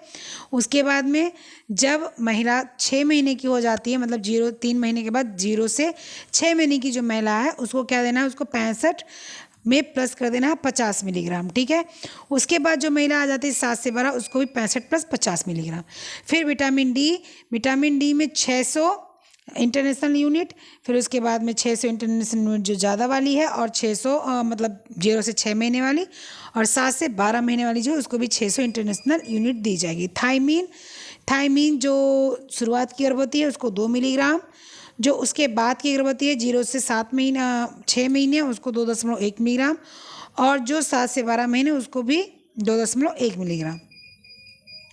उसके बाद में जब महिला 6 महीने की हो जाती है, मतलब 3 महीने के बाद 0 से 6 महीने की जो महिला है उसको क्या देना है, उसको 65 में प्लस कर देना है 50 मिलीग्राम, ठीक है। उसके बाद जो महिला आ जाती है 7 से 12 उसको भी 65 प्लस 50 मिलीग्राम। फिर विटामिन डी में 600 इंटरनेशनल यूनिट, फिर उसके बाद में 600 इंटरनेशनल यूनिट जो ज़्यादा वाली है, और 600 मतलब 0 से 6 महीने वाली, और 7 से 12 महीने वाली जो उसको भी 600 इंटरनेशनल यूनिट दी जाएगी। थायमीन जो शुरुआत की गर्भवती है उसको 2 मिलीग्राम, जो उसके बाद की गर्भवती है 0 से 7 महीना 6 महीने उसको 2.1 मिलीग्राम, और जो 7 से 12 महीने उसको भी 2.1 मिलीग्राम।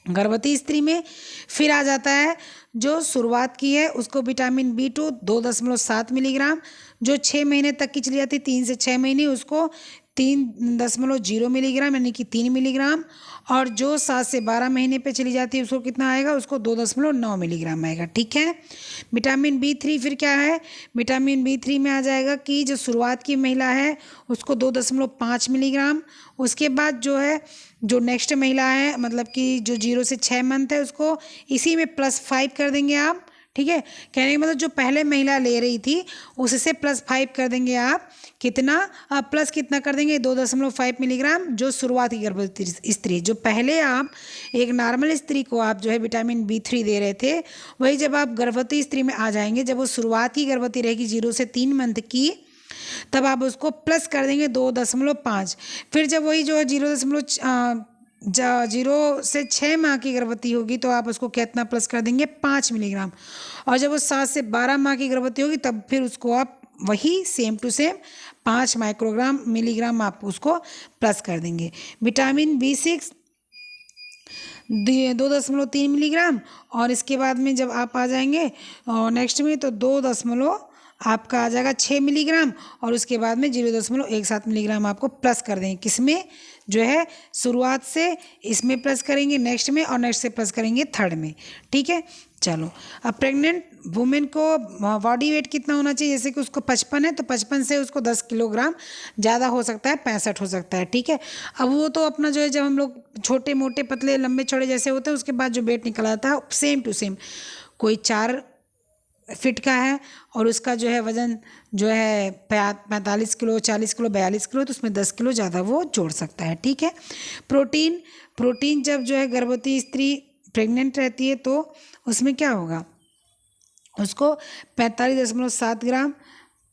गर्भवती स्त्री में फिर आ जाता है जो शुरुआत की है उसको विटामिन B2 2.7 मिलीग्राम, जो 6 महीने तक की चली जाती है 3 से 6 महीने उसको 3.0 मिलीग्राम यानी कि 3 मिलीग्राम, और जो 7 से 12 महीने पे चली जाती है उसको कितना आएगा, उसको 2.9 मिलीग्राम आएगा। ठीक है। विटामिन B3 फिर क्या है, विटामिन B3 में आ जाएगा कि जो शुरुआत की महिला है उसको 2.5 मिलीग्राम, उसके बाद जो है जो नेक्स्ट महिला है मतलब कि जो 0 से 6 मंथ है उसको इसी में +5 कर देंगे आप। ठीक है, कहने का मतलब जो पहले महिला ले रही थी उससे +5 कर देंगे आप, कितना प्लस कितना कर देंगे 2.5 मिलीग्राम, जो शुरुआती गर्भवती स्त्री, जो पहले आप एक नॉर्मल स्त्री को आप जो है विटामिन B3 दे रहे थे, वही जब आप गर्भवती स्त्री में आ जाएंगे, जब वो शुरुआत की गर्भवती रहेगी 0 से 3 मंथ की, तब आप उसको प्लस कर देंगे 2.5। फिर जब वही जो है 0 से 6 माह की गर्भवती होगी तो आप उसको कितना प्लस कर देंगे 5 मिलीग्राम, और जब वो 7 से 12 माह की गर्भवती होगी तब फिर उसको आप वही सेम टू सेम 5 मिलीग्राम आप उसको प्लस कर देंगे। विटामिन B6 2.3 मिलीग्राम, और इसके बाद में जब आप आ जाएंगे और नेक्स्ट में तो 2 आपका आ जाएगा 6 मिलीग्राम, और उसके बाद में 0.17 मिलीग्राम आपको प्लस कर देंगे, किसमें जो है शुरुआत से इसमें प्लस करेंगे नेक्स्ट में, और नेक्स्ट से प्लस करेंगे थर्ड में। ठीक है, चलो अब प्रेग्नेंट वुमेन को बॉडी वेट कितना होना चाहिए, जैसे कि उसको 55 है तो 55 से उसको 10 किलोग्राम ज़्यादा हो सकता है, 65 हो सकता है। ठीक है, अब वो तो अपना जो है जब हम लोग छोटे मोटे पतले लंबे चौड़े जैसे होते हैं उसके बाद जो वेट निकल आता है सेम टू सेम, कोई 4 फिट का है और उसका जो है वज़न जो है 45 किलो 40 किलो 42 किलो, तो उसमें 10 किलो ज़्यादा वो जोड़ सकता है। ठीक है, प्रोटीन जब जो है गर्भवती स्त्री प्रेग्नेंट रहती है तो उसमें क्या होगा, उसको 45.7 gram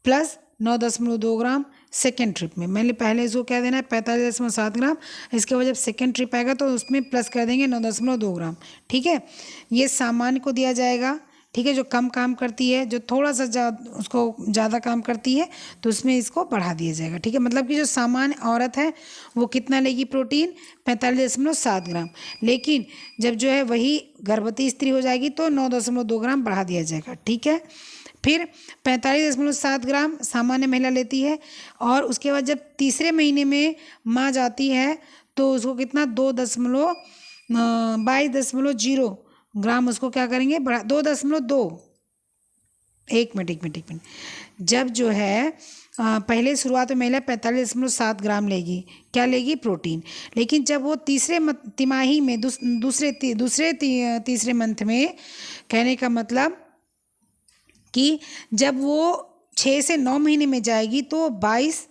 plus 9.2 gram second trip में, मैंने पहले इसको क्या देना है 45.7 ग्राम, इसके बाद जब सेकेंड ट्रिप आएगा तो उसमें प्लस कर देंगे 9.2 ग्राम। ठीक है, ये सामान्य को दिया जाएगा। ठीक है, जो कम काम करती है, जो थोड़ा सा उसको ज़्यादा काम करती है तो उसमें इसको बढ़ा दिया जाएगा। ठीक है, मतलब कि जो सामान्य औरत है वो कितना लेगी प्रोटीन 45.7 ग्राम, लेकिन जब जो है वही गर्भवती स्त्री हो जाएगी तो 9.2 ग्राम बढ़ा दिया जाएगा। ठीक है, फिर 45.7 ग्राम सामान्य महिला लेती है, और उसके बाद जब तीसरे महीने में माँ जाती है तो उसको कितना 22.0 ग्राम उसको क्या करेंगे बढ़ा 2.2। एक मिनट जब जो है पहले शुरुआत में महिला 45.7 ग्राम लेगी, क्या लेगी प्रोटीन, लेकिन जब वो तीसरे तिमाही में तीसरे मंथ में, कहने का मतलब कि जब वो 6 से 9 महीने में जाएगी तो 22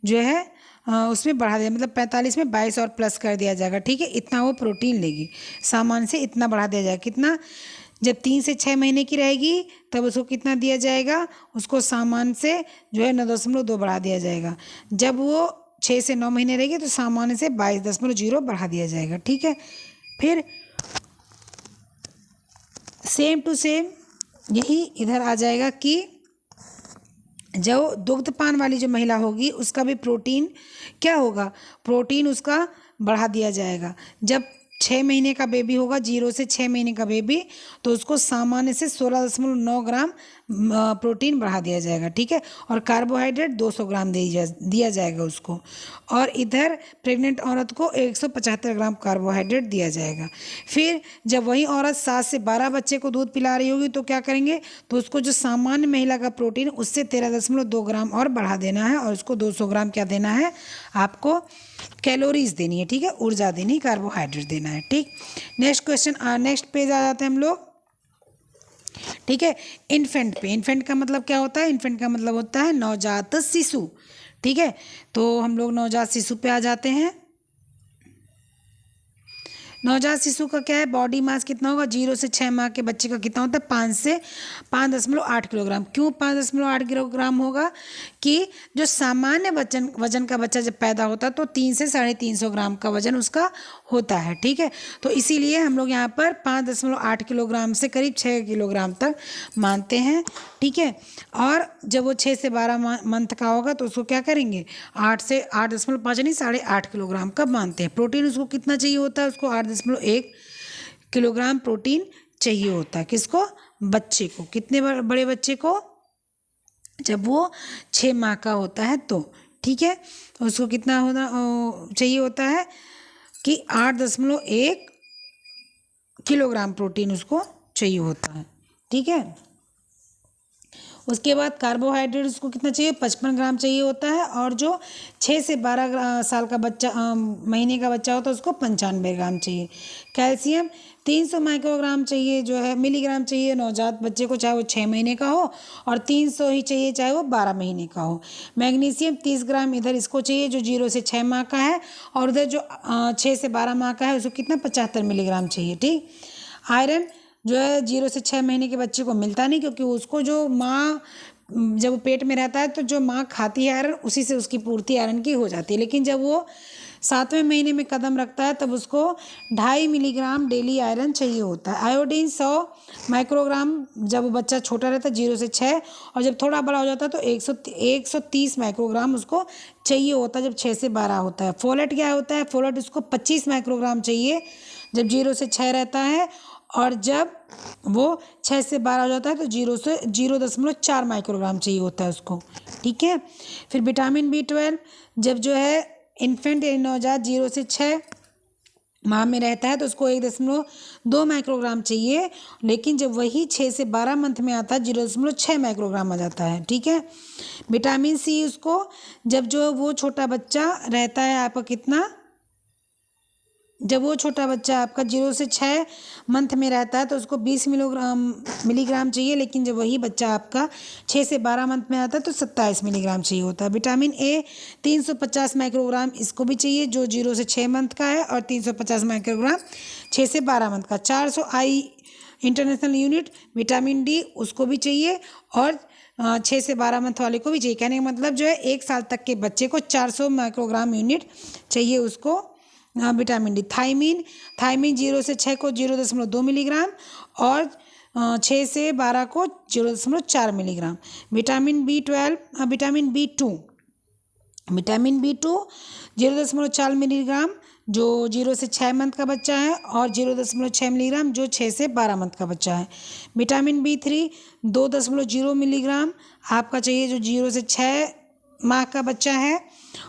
जो है उसमें बढ़ा दिया, मतलब 45 में 22 और प्लस कर दिया जाएगा। ठीक है, इतना वो प्रोटीन लेगी, सामान्य से इतना बढ़ा दिया जाएगा। कितना, जब 3 से 6 महीने की रहेगी तब उसको कितना दिया जाएगा, उसको सामान्य से जो है 9.2 बढ़ा दिया जाएगा। जब वो 6 से 9 महीने रहेगी तो सामान्य से 22.0 बढ़ा दिया जाएगा। ठीक है, फिर सेम टू सेम यही इधर आ जाएगा कि जो दुग्धपान वाली जो महिला होगी उसका भी प्रोटीन क्या होगा, प्रोटीन उसका बढ़ा दिया जाएगा। जब 6 महीने का बेबी होगा, 0 से 6 महीने का बेबी, तो उसको सामान्य से 16.9 ग्राम प्रोटीन बढ़ा दिया जाएगा। ठीक है, और कार्बोहाइड्रेट 200 ग्राम दिया जाएगा उसको, और इधर प्रेग्नेंट औरत को 175 ग्राम कार्बोहाइड्रेट दिया जाएगा। फिर जब वही औरत 7 से 12 बच्चे को दूध पिला रही होगी तो क्या करेंगे, तो उसको जो सामान्य महिला का प्रोटीन उससे 13.2 ग्राम और बढ़ा देना है, और उसको 200 ग्राम क्या देना है, आपको कैलोरीज देनी है। ठीक है, ऊर्जा देनी, कार्बोहाइड्रेट देना है। ठीक, नेक्स्ट क्वेश्चन, नेक्स्ट पेज आ जाते हैं हम लोग। ठीक है, इन्फेंट पे, इन्फेंट का मतलब क्या होता है, इन्फेंट का मतलब होता है नवजात शिशु। ठीक है, तो हम लोग नवजात शिशु पे आ जाते हैं। नवजात शिशु का क्या है, बॉडी मास कितना होगा, 0 से 6 माह के बच्चे का कितना होता है 5 से 5.8 किलोग्राम। क्यों 5.8 किलोग्राम होगा, कि जो सामान्य वजन का बच्चा जब पैदा होता है तो 3 से 350 ग्राम का वजन उसका होता है। ठीक है, तो इसीलिए हम लोग यहाँ पर 5.8 किलोग्राम से करीब 6 किलोग्राम तक मानते हैं। ठीक है, और जब वो 6 से 12 मंथ का होगा तो उसको क्या करेंगे, 8 से 8.5 नहीं 8.5 किलोग्राम का मानते हैं। प्रोटीन उसको कितना चाहिए होता है, उसको 8.1 किलोग्राम प्रोटीन चाहिए होता है। किसको, बच्चे को। कितने बड़े बच्चे को, जब वो 6 माह का होता है तो। ठीक है, उसको कितना होना चाहिए होता है कि 8.1 किलोग्राम प्रोटीन उसको चाहिए होता है। ठीक है, उसके बाद कार्बोहाइड्रेट उसको कितना चाहिए, 55 ग्राम चाहिए होता है। और जो 6 से 12 साल का बच्चा महीने का बच्चा होता है उसको 95 ग्राम चाहिए। कैल्शियम 300 माइक्रोग्राम चाहिए, जो है मिलीग्राम चाहिए नवजात बच्चे को, चाहे वो 6 महीने का हो, और 300 ही चाहिए चाहे वो 12 महीने का हो। मैग्नीशियम 30 ग्राम इधर इसको चाहिए जो 0 से 6 माह का है, और उधर जो 6 से 12 माह का है उसको कितना 75 मिलीग्राम चाहिए। ठीक, आयरन जो है 0 से 6 महीने के बच्चे को मिलता नहीं, क्योंकि उसको जो माँ जब वो पेट में रहता है तो जो माँ खाती है आयरन उसी से उसकी पूर्ति आयरन की हो जाती है। लेकिन जब वो 7वें महीने में कदम रखता है तब उसको 2.5 मिलीग्राम डेली आयरन चाहिए होता है। आयोडीन 100 माइक्रोग्राम जब वो बच्चा छोटा रहता है 0 से 6, और जब थोड़ा बड़ा हो जाता है तो 130 माइक्रोग्राम उसको चाहिए होता है जब 6 से 12 होता है। फोलेट क्या होता है, फोलेट उसको 25 माइक्रोग्राम चाहिए जब 0 से 6 रहता है, और जब वो 6 से 12 हो जाता है तो 0.4 माइक्रोग्राम चाहिए होता है उसको। ठीक है, फिर विटामिन B12 जब जो है इन्फेंट यानी नवजात 0 से 6 माह में रहता है तो उसको 1.2 माइक्रोग्राम चाहिए, लेकिन जब वही 6 से 12 मंथ में आता है 0.6 माइक्रोग्राम आ जाता है। ठीक है, विटामिन C उसको जब जो वो छोटा बच्चा रहता है आपका कितना, जब वो छोटा बच्चा आपका 0 से 6 मंथ में रहता है तो उसको 20 मिलीग्राम चाहिए, लेकिन जब वही बच्चा आपका 6 से 12 मंथ में आता है तो 27 मिलीग्राम चाहिए होता है। विटामिन A 350 माइक्रोग्राम इसको भी चाहिए जो 0 से 6 मंथ का है, और 350 माइक्रोग्राम 6 से 12 मंथ का। 400 आई इंटरनेशनल यूनिट विटामिन D उसको भी चाहिए, और 6 से 12 मंथ वाले को भी चाहिए। कहने का मतलब जो है 1 साल तक के बच्चे को 400 माइक्रोग्राम यूनिट चाहिए उसको विटामिन D। थायमीन 0 से 6 को 0.2 मिलीग्राम, और 6 से 12 को 0.4 मिलीग्राम। विटामिन B2 0.4 मिलीग्राम जो 0 से 6 मंथ का बच्चा है, और 0.6 मिलीग्राम जो 6 से 12 मंथ का बच्चा है। विटामिन B3 2.0 मिलीग्राम आपका चाहिए जो 0 से 6 माह का बच्चा है,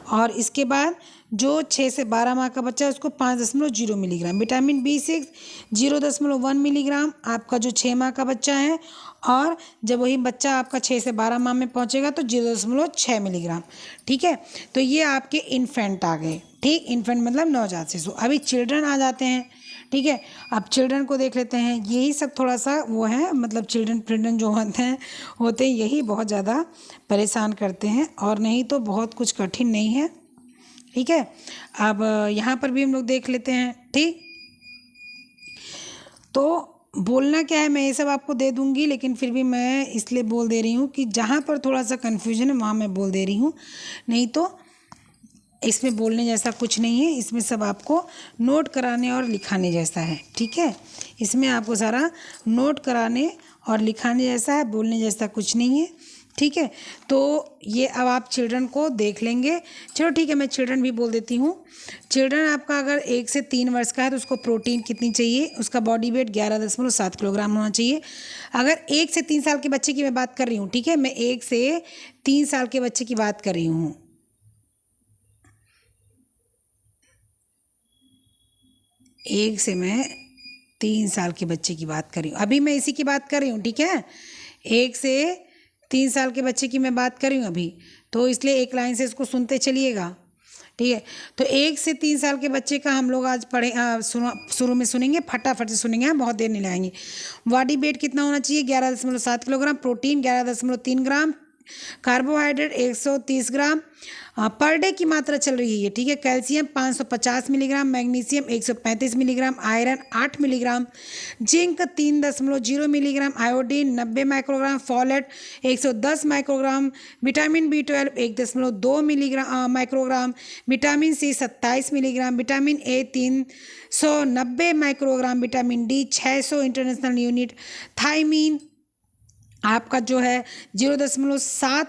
और इसके बाद जो 6 से 12 माह का बच्चा है उसको 5.0 मिलीग्राम। विटामिन B6 0.1 मिलीग्राम आपका जो 6 माह का बच्चा है, और जब वही बच्चा आपका 6 से 12 माह में पहुंचेगा तो 0.6 मिलीग्राम। ठीक है, तो ये आपके इन्फेंट आ गए। ठीक, इन्फेंट मतलब नवजात शिशु। अभी चिल्ड्रन आ जाते हैं। ठीक है, अब चिल्ड्रन को देख लेते हैं। यही सब थोड़ा सा वो है, मतलब चिल्ड्रन जो होते हैं यही बहुत ज़्यादा परेशान करते हैं, और नहीं तो बहुत कुछ कठिन नहीं है। ठीक है, अब यहाँ पर भी हम लोग देख लेते हैं। ठीक, तो बोलना क्या है मैं ये सब आपको दे दूँगी, लेकिन फिर भी मैं इसलिए बोल दे रही हूँ कि जहाँ पर थोड़ा सा कन्फ्यूजन है वहाँ मैं बोल दे रही हूँ, नहीं तो इसमें बोलने जैसा कुछ नहीं है। इसमें सब आपको नोट कराने और लिखाने जैसा है। ठीक है, इसमें आपको सारा नोट कराने और लिखाने जैसा है, बोलने जैसा कुछ नहीं है। ठीक है, तो ये अब आप चिल्ड्रन को देख लेंगे। चलो ठीक है, मैं चिल्ड्रन भी बोल देती हूँ। चिल्ड्रन आपका अगर 1 से 3 वर्ष का है तो उसको प्रोटीन कितनी चाहिए, उसका बॉडी वेट 11.7 किलोग्राम होना चाहिए। अगर 1 से 3 साल के बच्चे की मैं बात कर रही हूँ, ठीक है, मैं 1 से 3 साल के बच्चे की बात कर रही हूँ। 1 से मैं 3 साल के बच्चे की बात कर रही हूँ, अभी मैं इसी की बात कर रही हूँ। ठीक है, 1 से 3 साल के बच्चे की मैं बात कर रही हूँ अभी, तो इसलिए एक लाइन से इसको सुनते चलिएगा। ठीक है, तो 1 से 3 साल के बच्चे का हम लोग आज पढ़े शुरू में सुनेंगे, फटाफट से सुनेंगे, बहुत देर नहीं लगाएंगे। बॉडी वेट कितना होना चाहिए, 11.7 kilogram. Protein 11.3 gram. Carbohydrate 130 gram per day की मात्रा चल रही है, ठीक है। Calcium 550 milligram, magnesium 135 milligram, iron 8 milligram, zinc 3.0 milligram, iodine 90 microgram, folate 110 microgram, vitamin B12 1.2 milligram microgram, vitamin C 27 milligram, vitamin A 390 microgram, vitamin D 600 international unit, thiamine आपका जो है 0.7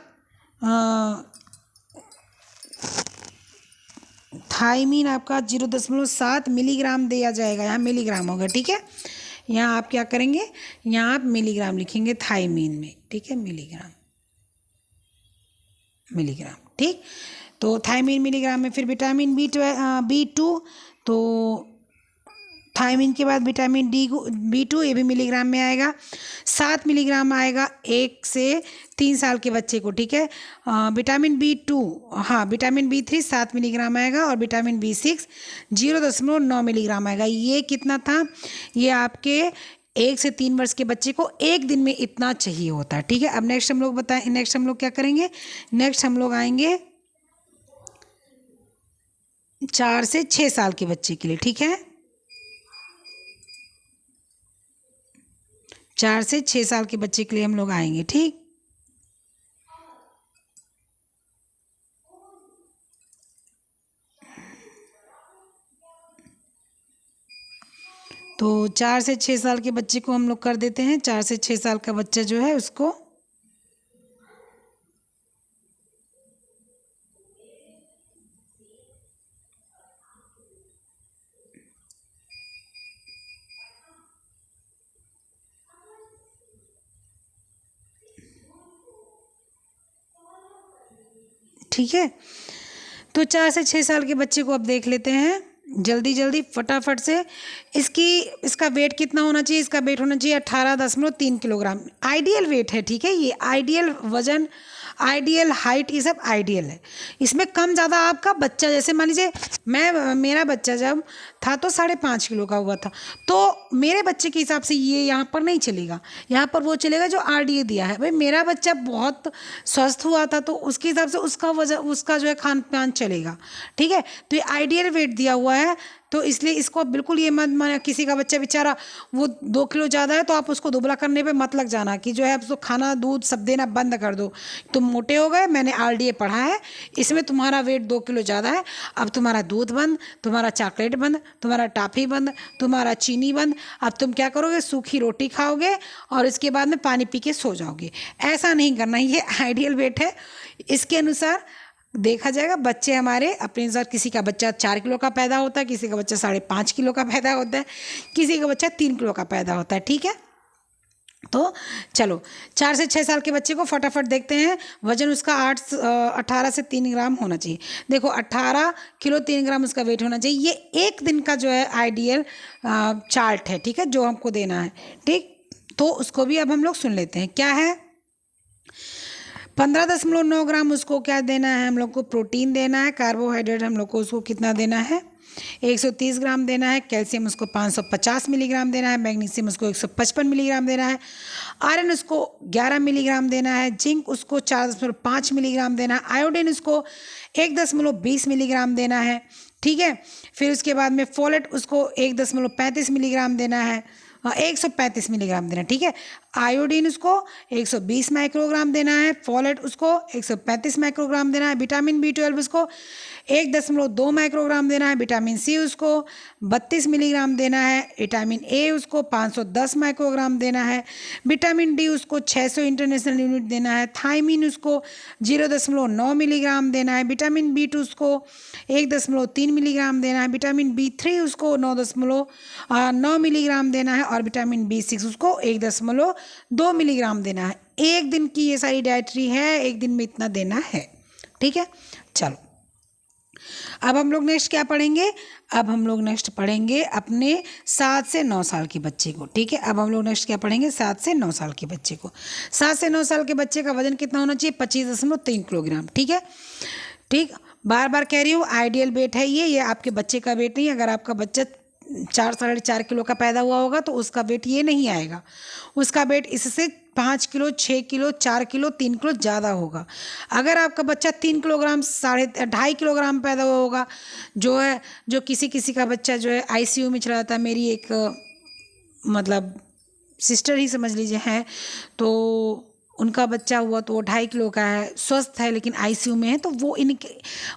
थायमीन आपका 0.7 मिलीग्राम दिया जाएगा, यहाँ मिलीग्राम होगा, ठीक है। यहाँ आप क्या करेंगे, यहाँ आप मिलीग्राम लिखेंगे थायमीन में, ठीक है, मिलीग्राम, ठीक। तो थायमीन मिलीग्राम में, फिर विटामिन B2, तो थायमीन के बाद विटामिन B2 ये भी मिलीग्राम में आएगा, 7 मिलीग्राम आएगा 1 से 3 साल के बच्चे को, ठीक है। विटामिन B2, हाँ विटामिन B3 7 मिलीग्राम आएगा, और विटामिन B6 0.9 मिलीग्राम आएगा। ये कितना था, ये आपके 1 से 3 वर्ष के बच्चे को एक दिन में इतना चाहिए होता है, ठीक है। अब नेक्स्ट हम लोग क्या करेंगे, नेक्स्ट हम लोग आएंगे 4 से 6 साल के बच्चे के लिए, ठीक है। 4 से 6 साल के बच्चे के लिए हम लोग आएंगे, ठीक। तो 4 से 6 साल के बच्चे को हम लोग कर देते हैं, 4 से 6 साल का बच्चा जो है उसको ठीक है। तो 4 से 6 साल के बच्चे को अब देख लेते हैं जल्दी जल्दी फटाफट से। इसका वेट कितना होना चाहिए, इसका वेट होना चाहिए 18.3 किलोग्राम, आइडियल वेट है, ठीक है। ये आइडियल वजन, आइडियल हाइट, ये सब आइडियल है। इसमें कम ज़्यादा आपका बच्चा, जैसे मान लीजिए मेरा बच्चा जब था तो 5.5 किलो का हुआ था, तो मेरे बच्चे के हिसाब से ये यहाँ पर नहीं चलेगा, यहाँ पर वो चलेगा जो RDA दिया है। भाई मेरा बच्चा बहुत स्वस्थ हुआ था तो उसके हिसाब से उसका वजन, उसका जो है खान पान चलेगा, ठीक है। तो ये आइडियल वेट दिया हुआ है, तो इसलिए इसको बिल्कुल ये मत माना, किसी का बच्चा बेचारा वो 2 किलो ज़्यादा है तो आप उसको दुबला करने पे मत लग जाना कि जो है आप उसको खाना दूध सब देना बंद कर दो, तुम मोटे हो गए, मैंने RDA पढ़ा है, इसमें तुम्हारा वेट 2 किलो ज़्यादा है, अब तुम्हारा दूध बंद, तुम्हारा चॉकलेट बंद, तुम्हारा टॉफ़ी बंद, तुम्हारा चीनी बंद, अब तुम क्या करोगे, सूखी रोटी खाओगे और इसके बाद में पानी पी के सो जाओगे। ऐसा नहीं करना, ये आइडियल वेट है, इसके अनुसार देखा जाएगा। बच्चे हमारे अपने अनुसार, किसी का बच्चा 4 किलो का पैदा होता है, किसी का बच्चा 5.5 किलो का पैदा होता है, किसी का बच्चा 3 किलो का पैदा होता है, ठीक है। तो चलो 4 से 6 साल के बच्चे को फटाफट देखते हैं। वजन उसका 18 से 3 ग्राम होना चाहिए। देखो 18 किलो 3 ग्राम उसका वेट होना चाहिए। ये एक दिन का जो है आइडियल चार्ट है, ठीक है, जो हमको देना है, ठीक। तो उसको भी अब हम लोग सुन लेते हैं, क्या है। 15.9 ग्राम उसको क्या देना है, हम लोग को प्रोटीन देना है। कार्बोहाइड्रेट हम लोग को उसको कितना देना है, 130 ग्राम देना है। कैल्शियम उसको 550 मिलीग्राम देना है। मैग्नीशियम उसको 155 मिलीग्राम देना है। आयरन उसको 11 मिलीग्राम देना है। जिंक उसको 4.5 मिलीग्राम देना है। आयोडीन उसको 1.20 मिलीग्राम देना है, ठीक है। फिर उसके बाद में फोलेट उसको 1.35 मिलीग्राम देना है, 135 मिलीग्राम देना, ठीक है। आयोडीन उसको 120 माइक्रोग्राम देना है। फॉलेट उसको 135 माइक्रोग्राम देना है। विटामिन B12 उसको 1.2 माइक्रोग्राम देना है। विटामिन C उसको 32 मिलीग्राम देना है। विटामिन A उसको 510 माइक्रोग्राम देना है। विटामिन D उसको 600 इंटरनेशनल यूनिट देना है। थायमीन उसको 0.9 मिलीग्राम देना है। विटामिन B2 उसको 1.3 मिलीग्राम देना है। विटामिन B3 उसको 9 मिलीग्राम देना है। और विटामिन B6 उसको 1.2 मिलीग्राम देना है। एक दिन की ये सारी डाइटरी है, एक दिन में इतना देना है, ठीक है। चलो अब हम लोग नेक्स्ट क्या पढ़ेंगे, अब हम लोग नेक्स्ट पढ़ेंगे अपने 7 से 9 साल के बच्चे को, ठीक है। अब हम लोग नेक्स्ट क्या पढ़ेंगे, 7 से 9 साल के बच्चे को। 7 से 9 साल के बच्चे का वजन कितना होना चाहिए, 25.3 किलोग्राम, ठीक है। ठीक, बार बार कह रही हूँ आइडियल वेट है ये आपके बच्चे का वेट नहीं है। अगर आपका बच्चा 4 साढ़े 4 किलो का पैदा हुआ होगा तो उसका वेट ये नहीं आएगा, उसका वेट इससे 5 किलो, 6 किलो, 4 किलो, 3 किलो ज़्यादा होगा। अगर आपका बच्चा 3 किलोग्राम, 2.5 किलोग्राम पैदा हुआ होगा, जो किसी किसी का बच्चा जो है आईसीयू में चला जाता है, मेरी एक मतलब सिस्टर ही समझ लीजिए हैं, तो उनका बच्चा हुआ तो वो 2.5 किलो का है, स्वस्थ है, लेकिन आईसीयू में है, तो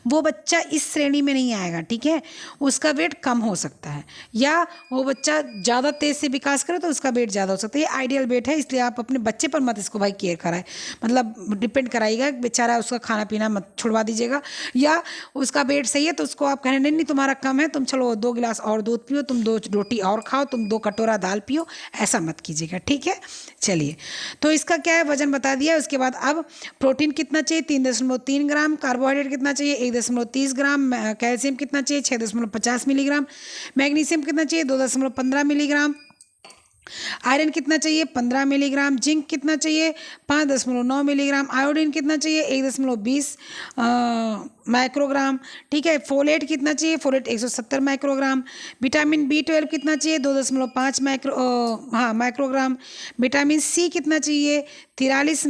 वो बच्चा इस श्रेणी में नहीं आएगा, ठीक है। उसका वेट कम हो सकता है, या वो बच्चा ज़्यादा तेज़ से विकास करे तो उसका वेट ज़्यादा हो सकता है। ये आइडियल वेट है, इसलिए आप अपने बच्चे पर मत इसको भाई केयर कराए, मतलब डिपेंड कराइएगा, बेचारा उसका खाना पीना मत छुड़वा दीजिएगा, या उसका वेट सही है तो उसको आप कहें नहीं तुम्हारा कम है, तुम चलो 2 गिलास और दूध पियो, तुम 2 रोटी और खाओ, तुम 2 कटोरा दाल पियो, ऐसा मत कीजिएगा, ठीक है। चलिए, तो इसका क्या है, वजन बता दिया। उसके बाद अब प्रोटीन कितना चाहिए, 3.3 ग्राम, कार्बोहाइड्रेट कितना चाहिए, 1.30 ग्राम, कैल्शियम कितना चाहिए, 6.50 मिलीग्राम, मैग्नीशियम कितना चाहिए, 2.15 मिलीग्राम, आयरन कितना चाहिए, 15 मिलीग्राम, जिंक कितना चाहिए, 5.9 मिलीग्राम, आयोडीन कितना चाहिए, 1.20 माइक्रोग्राम, ठीक है। फोलेट कितना चाहिए, फोलेट 170 माइक्रोग्राम, विटामिन B12 कितना चाहिए, 2.5 माइक्रोग्राम, विटामिन सी कितना चाहिए, 43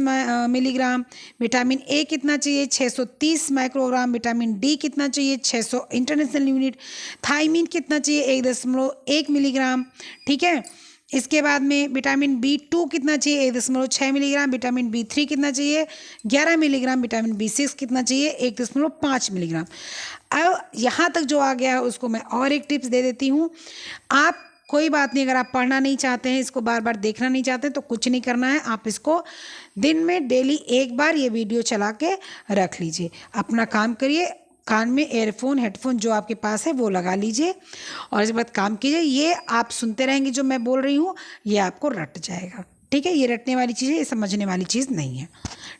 मिलीग्राम, विटामिन ए कितना चाहिए, 630 माइक्रोग्राम, विटामिन डी कितना चाहिए, 600 इंटरनेशनल यूनिट, थायमीन कितना चाहिए, 1.1 मिलीग्राम, ठीक है। इसके बाद में विटामिन B2 कितना चाहिए, 1.6 मिलीग्राम, विटामिन B3 कितना चाहिए, 11 मिलीग्राम, विटामिन B6 कितना चाहिए, 1.5 मिलीग्राम। अब यहाँ तक जो आ गया है उसको मैं और एक टिप्स दे देती हूँ। आप कोई बात नहीं, अगर आप पढ़ना नहीं चाहते हैं, इसको बार बार देखना नहीं चाहते, तो कुछ नहीं करना है, आप इसको दिन में डेली एक बार ये वीडियो चला के रख लीजिए, अपना काम करिए, कान में एयरफोन हेडफोन जो आपके पास है वो लगा लीजिए, और इसके बाद काम कीजिए। ये आप सुनते रहेंगे जो मैं बोल रही हूँ, ये आपको रट जाएगा, ठीक है। ये रटने वाली चीज़ है, ये समझने वाली चीज़ नहीं है,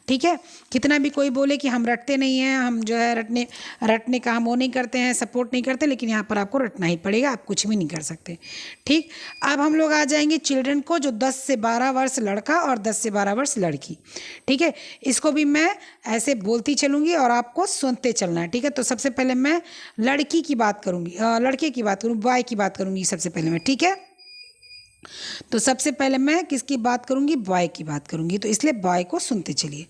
ठीक है। कितना भी कोई बोले कि हम रटते नहीं हैं, हम जो है रटने का हम वो नहीं करते हैं, सपोर्ट नहीं करते, लेकिन यहाँ पर आपको रटना ही पड़ेगा, आप कुछ भी नहीं कर सकते, ठीक। अब हम लोग आ जाएंगे चिल्ड्रन को, जो 10 से 12 वर्ष लड़का और 10 से 12 वर्ष लड़की, ठीक है। इसको भी मैं ऐसे बोलती चलूँगी और आपको सुनते चलना है, ठीक है। तो सबसे पहले मैं लड़की की बात करूँगी, लड़के की बात करूँ, बॉय की बात करूँगी सबसे पहले मैं, ठीक है। तो सबसे पहले मैं किसकी बात करूंगी, बॉय की बात करूंगी, तो इसलिए बॉय को सुनते चलिए।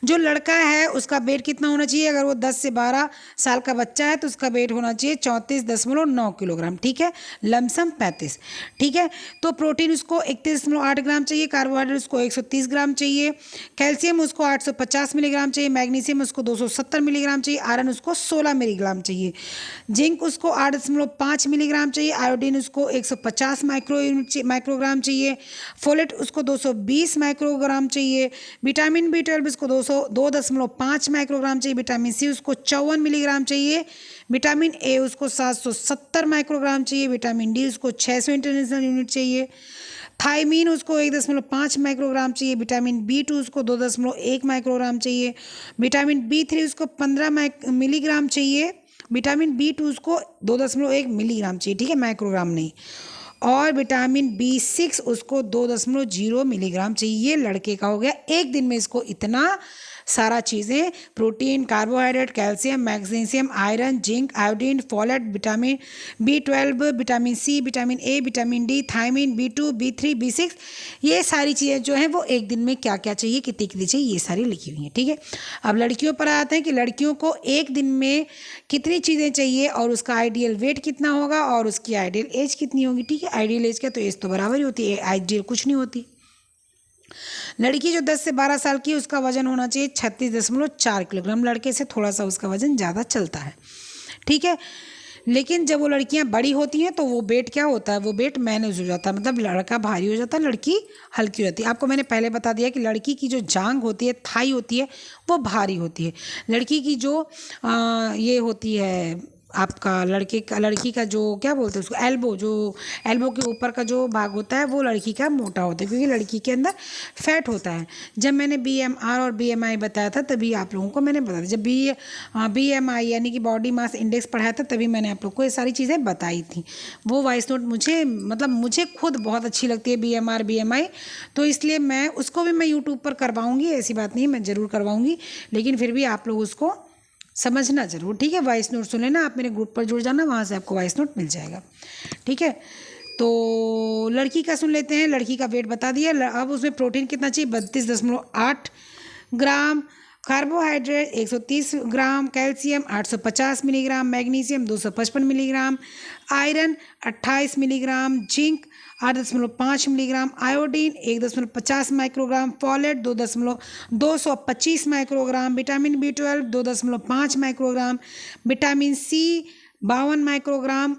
जो लड़का है उसका वेट कितना होना चाहिए, अगर वो 10 से 12 साल का बच्चा है तो उसका वेट होना चाहिए 34.9 किलोग्राम, ठीक है, लमसम 35, ठीक है। तो प्रोटीन उसको 31.8 ग्राम चाहिए, कार्बोहाइड्रेट उसको 130 ग्राम चाहिए, कैल्शियम उसको 850 मिलीग्राम चाहिए, मैग्नीशियम उसको 270 मिलीग्राम चाहिए, आयरन उसको 16 मिलीग्राम चाहिए, जिंक उसको 8.5 मिलीग्राम चाहिए, आयोडीन उसको 150 माइक्रोग्राम चाहिए, फोलेट उसको 220 माइक्रोग्राम चाहिए, विटामिन B12 उसको 2.5 माइक्रोग्राम चाहिए, विटामिन सी उसको 54 मिलीग्राम चाहिए, विटामिन ए उसको 770 माइक्रोग्राम चाहिए, विटामिन डी उसको 600 इंटरनेशनल यूनिट चाहिए, थायमीन उसको 1.5 माइक्रोग्राम चाहिए, विटामिन B2 उसको 2.1 माइक्रोग्राम चाहिए, विटामिन B3 उसको 15 मिलीग्राम चाहिए, विटामिन B2 उसको 2.1 मिलीग्राम चाहिए, ठीक है, माइक्रोग्राम नहीं, और विटामिन B6 उसको 2.0 मिलीग्राम चाहिए। ये लड़के का हो गया। एक दिन में इसको इतना सारा चीज़ें, protein, carbohydrate, calcium, magnesium, iron, zinc, iodine, folate, vitamin B12, vitamin C, vitamin A, vitamin D, thiamine, B2, B3, B6, ये सारी चीज़ें जो हैं वो एक दिन में क्या क्या चाहिए, कितनी कितनी चाहिए, ये सारी लिखी हुई हैं, ठीक है। अब लड़कियों पर आते हैं कि लड़कियों को एक दिन में कितनी चीज़ें चाहिए और उसका आइडियल वेट कितना होगा और उसकी आइडियल एज कितनी होगी, ठीक है। आइडियल एज क्या, तो एज तो बराबर ही होती है, आइडियल कुछ नहीं होती। लड़की जो 10 से 12 साल की है उसका वजन होना चाहिए 36.4 किलोग्राम, लड़के से थोड़ा सा उसका वजन ज़्यादा चलता है, ठीक है। लेकिन जब वो लड़कियां बड़ी होती हैं तो वो वेट क्या होता है, वो वेट मैनेज हो जाता है, मतलब लड़का भारी हो जाता है, लड़की हल्की हो जाती है। आपको मैंने पहले बता दिया कि लड़की की जो जांघ होती है, थाई होती है, वो भारी होती है। लड़की की जो ये होती है आपका लड़की का जो क्या बोलते हैं उसको, एल्बो, जो एल्बो के ऊपर का जो भाग होता है वो लड़की का मोटा होता है, क्योंकि लड़की के अंदर फैट होता है। जब मैंने BMR और BMI बताया था तभी आप लोगों को मैंने बताया था, जब BMI यानी कि बॉडी मास इंडेक्स पढ़ाया था तभी मैंने आप लोग को ये सारी चीज़ें बताई थी। वो वॉइस नोट मुझे खुद बहुत अच्छी लगती है BMR BMI, तो इसलिए मैं उसको भी मैं यूट्यूब पर करवाऊँगी, ऐसी बात नहीं है, मैं ज़रूर करवाऊँगी, लेकिन फिर भी आप लोग उसको समझना जरूर, ठीक है। वॉइस नोट सुन लेना, आप मेरे ग्रुप पर जुड़ जाना, वहाँ से आपको वॉइस नोट मिल जाएगा, ठीक है। तो लड़की का सुन लेते हैं। लड़की का वेट बता दिया। अब उसमें प्रोटीन कितना चाहिए? 32.8 gram, carbohydrate 130 gram, calcium 850 milligram, magnesium 255 milligram, iron 28 milligram, zinc 8.5 milligram, iodine 1.50 microgram, folate 225 microgram, vitamin B12 2.5 microgram, vitamin C 52 microgram,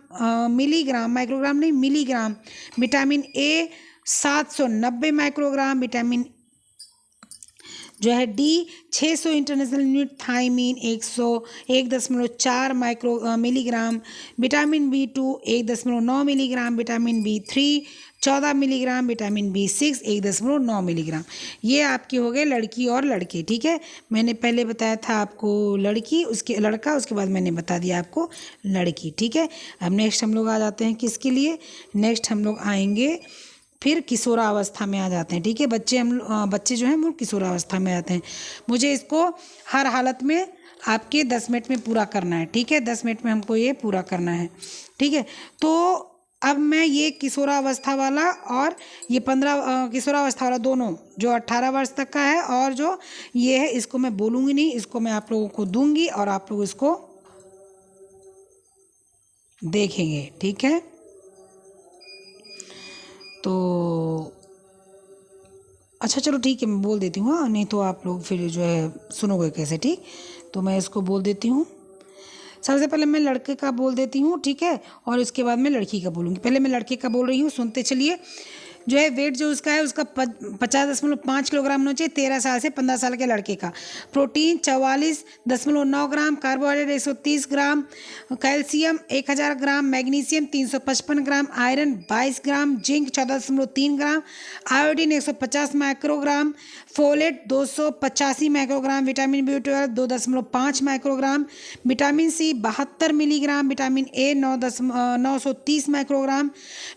milligram, microgram नहीं milligram, vitamin A 790 microgram, vitamin जो है D 600 international unit, thiamine 101.4 milligram, vitamin B2 1.9 milligram, vitamin B3 14 milligram, vitamin B6 1.9 milligram. ये आपके हो गए लड़की और लड़के। ठीक है, मैंने पहले बताया था आपको लड़की, उसके लड़का, उसके बाद मैंने बता दिया आपको लड़की। ठीक है, अब नेक्स्ट हम लोग आ जाते हैं किसके लिए? नेक्स्ट हम लोग आएंगे फिर किशोरावस्था में आ जाते हैं। ठीक है, बच्चे जो हैं वो किशोरावस्था में आते हैं। मुझे इसको हर हालत में आपके 10 मिनट में पूरा करना है। ठीक है, 10 मिनट में हमको ये पूरा करना है। ठीक है, तो अब मैं ये किशोरावस्था वाला और ये 15 किशोरावस्था वाला दोनों जो 18 वर्ष तक का है और जो ये है, इसको मैं बोलूँगी नहीं, इसको मैं आप लोगों को दूंगी और आप लोग इसको देखेंगे। ठीक है, तो अच्छा चलो ठीक है, मैं बोल देती हूँ। हाँ, नहीं तो आप लोग फिर जो है सुनोगे कैसे। ठीक, तो मैं इसको बोल देती हूँ। सबसे पहले मैं लड़के का बोल देती हूँ। ठीक है, और उसके बाद मैं लड़की का बोलूँगी। पहले मैं लड़के का बोल रही हूँ, सुनते चलिए। जो है वेट जो उसका है, उसका 50.5 किलोग्राम होना चाहिए 13 साल से 15 साल के लड़के का। Protein 44.9 gram, carbohydrate 130 gram, calcium 1000 gram, magnesium 355 gram, iron 22 gram, zinc 14.3 gram, iodine 150 microgram, folate 285 microgram, vitamin B12 2.5 microgram, vitamin C 72 milligram, vitamin A 930 microgram,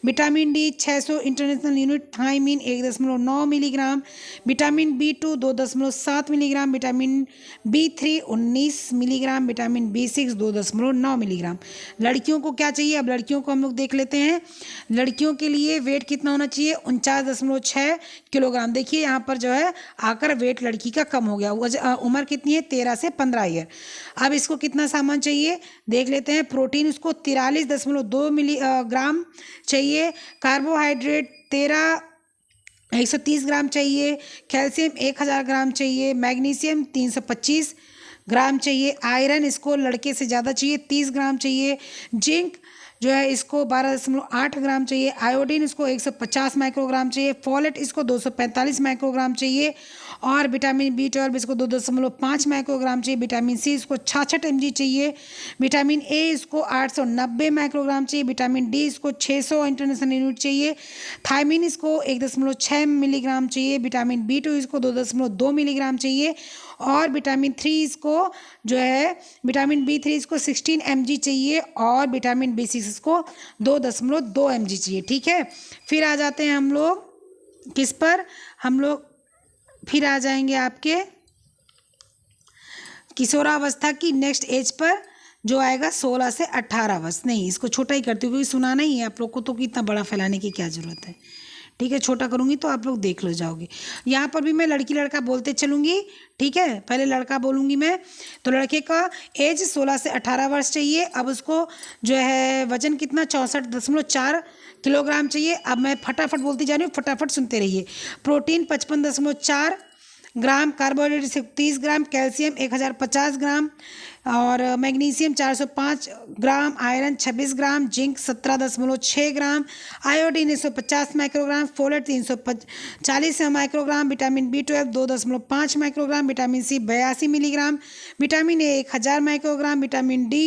vitamin D 600 international unit, thiamine 1.9 milligram, vitamin B2 2.7 milligram, vitamin B3 19 milligram, vitamin B6 2.9 milligram. लड़कियों को क्या चाहिए? अब लड़कियों को हम लोग देख लेते हैं। लड़कियों के लिए वेट कितना होना चाहिए? 49.6 किलोग्राम। देखिए यहाँ पर जो है आकर वेट लड़की का कम हो गया। उम्र कितनी है? 13 से 15 ईयर। अब इसको कितना सामान चाहिए देख लेते हैं। प्रोटीन उसको 43.2 मिलीग्राम चाहिए, कार्बोहाइड्रेट 130 ग्राम चाहिए, कैल्शियम 1000 ग्राम चाहिए, मैग्नीशियम 325 ग्राम चाहिए, आयरन इसको लड़के से ज़्यादा चाहिए 30 ग्राम चाहिए, जिंक जो है इसको 12.8 ग्राम चाहिए, आयोडीन इसको 150 माइक्रोग्राम चाहिए, फॉलेट इसको 245 माइक्रोग्राम चाहिए और विटामिन B12 इसको 2.5 माइक्रोग्राम चाहिए, विटामिन सी इसको 66 mg चाहिए, विटामिन ए इसको 890 माइक्रोग्राम चाहिए, विटामिन डी इसको 600 इंटरनेशनल यूनिट चाहिए, थायमीन इसको 1.6 मिलीग्राम चाहिए, विटामिन B2 इसको 2.2 मिलीग्राम चाहिए और विटामिन 3 इसको जो है विटामिन B3 इसको 16 mg चाहिए और विटामिन B6 इसको 2.2 mg चाहिए। ठीक है, फिर आ जाते हैं हम लोग किस पर? हम लोग फिर आ जाएंगे आपके किशोरावस्था की नेक्स्ट एज पर, जो आएगा 16 से 18 वर्ष। नहीं, इसको छोटा ही करती हूँ क्योंकि सुनाना ही है आप लोग को, तो इतना बड़ा फैलाने की क्या ज़रूरत है। ठीक है, छोटा करूँगी तो आप लोग देख लो जाओगे। यहाँ पर भी मैं लड़की लड़का बोलते चलूँगी। ठीक है, पहले लड़का बोलूँगी मैं। तो लड़के का एज 16 से 18 वर्ष चाहिए। अब उसको जो है वजन कितना? 64.4 किलोग्राम चाहिए। अब मैं फटाफट बोलती जा रही हूँ, फटाफट सुनते रहिए। Protein 55.4 gram, carbohydrate 130 gram, calcium 1050 gram और magnesium 405 gram, iron 26 gram, zinc 17.6 gram, iodine 150 microgram, folate 340 microgram, vitamin B12 2.5 microgram, vitamin C 82 milligram, vitamin A 1000 microgram, vitamin D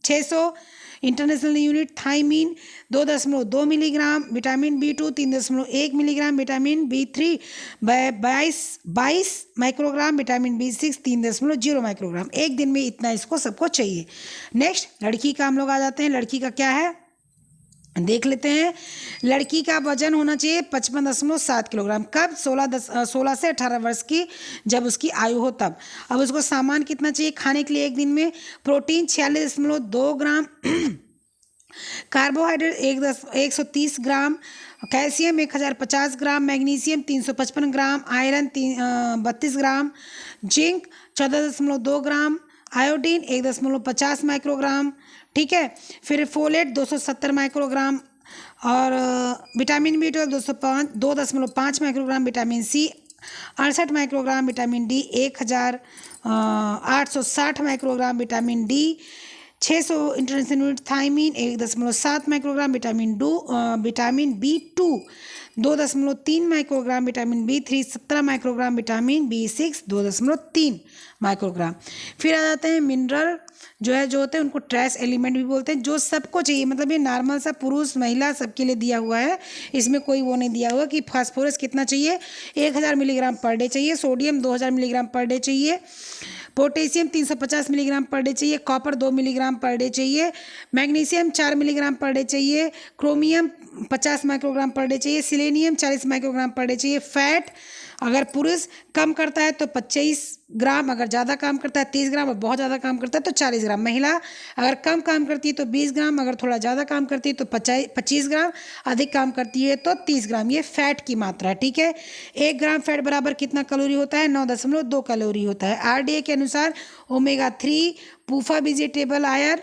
600 international unit, thiamine 2.2 milligram, vitamin B2 3.1 milligram, vitamin B3 22 microgram, vitamin B6 3.0 microgram. एक दिन में इतना इसको सबको चाहिए। Next लड़की का हम लोग आ जाते हैं। लड़की का क्या है देख लेते हैं। लड़की का वजन होना चाहिए 55.7 किलोग्राम। कब? 16 से 18 वर्ष की जब उसकी आयु हो तब। अब उसको सामान कितना चाहिए खाने के लिए एक दिन में? Protein 46.2 gram, carbohydrate 130 gram, calcium 1050 gram, magnesium 355 gram, iron 32 gram, zinc 14.2 gram, iodine 1.50 microgram, ठीक है। फिर फोलेट 270 माइक्रोग्राम, और vitamin B 12 2.5 microgram, vitamin C 68 microgram, vitamin D 1860 microgram, vitamin D 600 international unit, thiamine 1.7 microgram, vitamin B 2 2.3 microgram, vitamin B 3 17 microgram, vitamin B 6 2.3 microgram. फिर आ जाते हैं mineral, जो होते हैं उनको ट्रेस एलिमेंट भी बोलते हैं, जो सबको चाहिए, मतलब ये नॉर्मल सा पुरुष महिला सबके लिए दिया हुआ है, इसमें कोई वो नहीं दिया हुआ कि फास्फोरस कितना चाहिए, 1000 मिलीग्राम पर डे चाहिए, सोडियम 2000 मिलीग्राम पर डे चाहिए, पोटेशियम 350 मिलीग्राम पर डे चाहिए, कॉपर 2 मिलीग्राम पर डे चाहिए, मैग्नीशियम 4 मिलीग्राम पर डे चाहिए, क्रोमियम 50 माइक्रोग्राम पर डे चाहिए, सिलेनियम 40 माइक्रोग्राम पर डे चाहिए। फैट अगर पुरुष कम करता है तो 25 ग्राम, अगर ज़्यादा काम करता है 30 ग्राम, और बहुत ज़्यादा काम करता है तो 40 ग्राम। महिला अगर कम काम करती है तो 20 ग्राम, अगर थोड़ा ज़्यादा काम करती है तो 25 ग्राम, अधिक काम करती है तो 30 ग्राम। ये फैट की मात्रा है, ठीक है। 1 ग्राम फैट बराबर कितना कैलोरी होता है, 9.2 कैलोरी होता है। आरडीए के अनुसार ओमेगा 3, पूफा वेजिटेबल आयर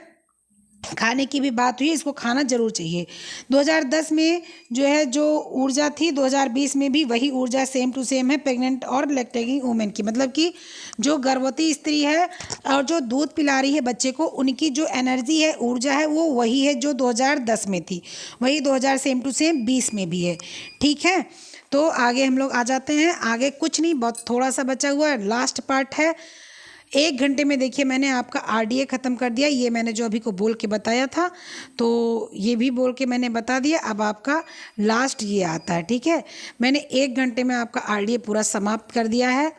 खाने की भी बात हुई, इसको खाना जरूर चाहिए। 2010 में जो ऊर्जा थी, 2020 में भी वही ऊर्जा सेम टू सेम है प्रेग्नेंट और लैक्टेटिंग वुमेन की, मतलब कि जो गर्भवती स्त्री है और जो दूध पिला रही है बच्चे को, उनकी जो एनर्जी है, ऊर्जा है, वो वही है जो 2010 में थी, वही 2000 सेम टू सेम 20 में भी है, ठीक है। तो आगे हम लोग आ जाते हैं, आगे कुछ नहीं, बहुत थोड़ा सा बचा हुआ है, लास्ट पार्ट है। 1 घंटे में देखिए मैंने आपका आरडीए ख़त्म कर दिया, ये मैंने जो अभी को बोल के बताया था, तो ये भी बोल के मैंने बता दिया। अब आपका लास्ट ये आता है, ठीक है। मैंने 1 घंटे में आपका आरडीए पूरा समाप्त कर दिया है,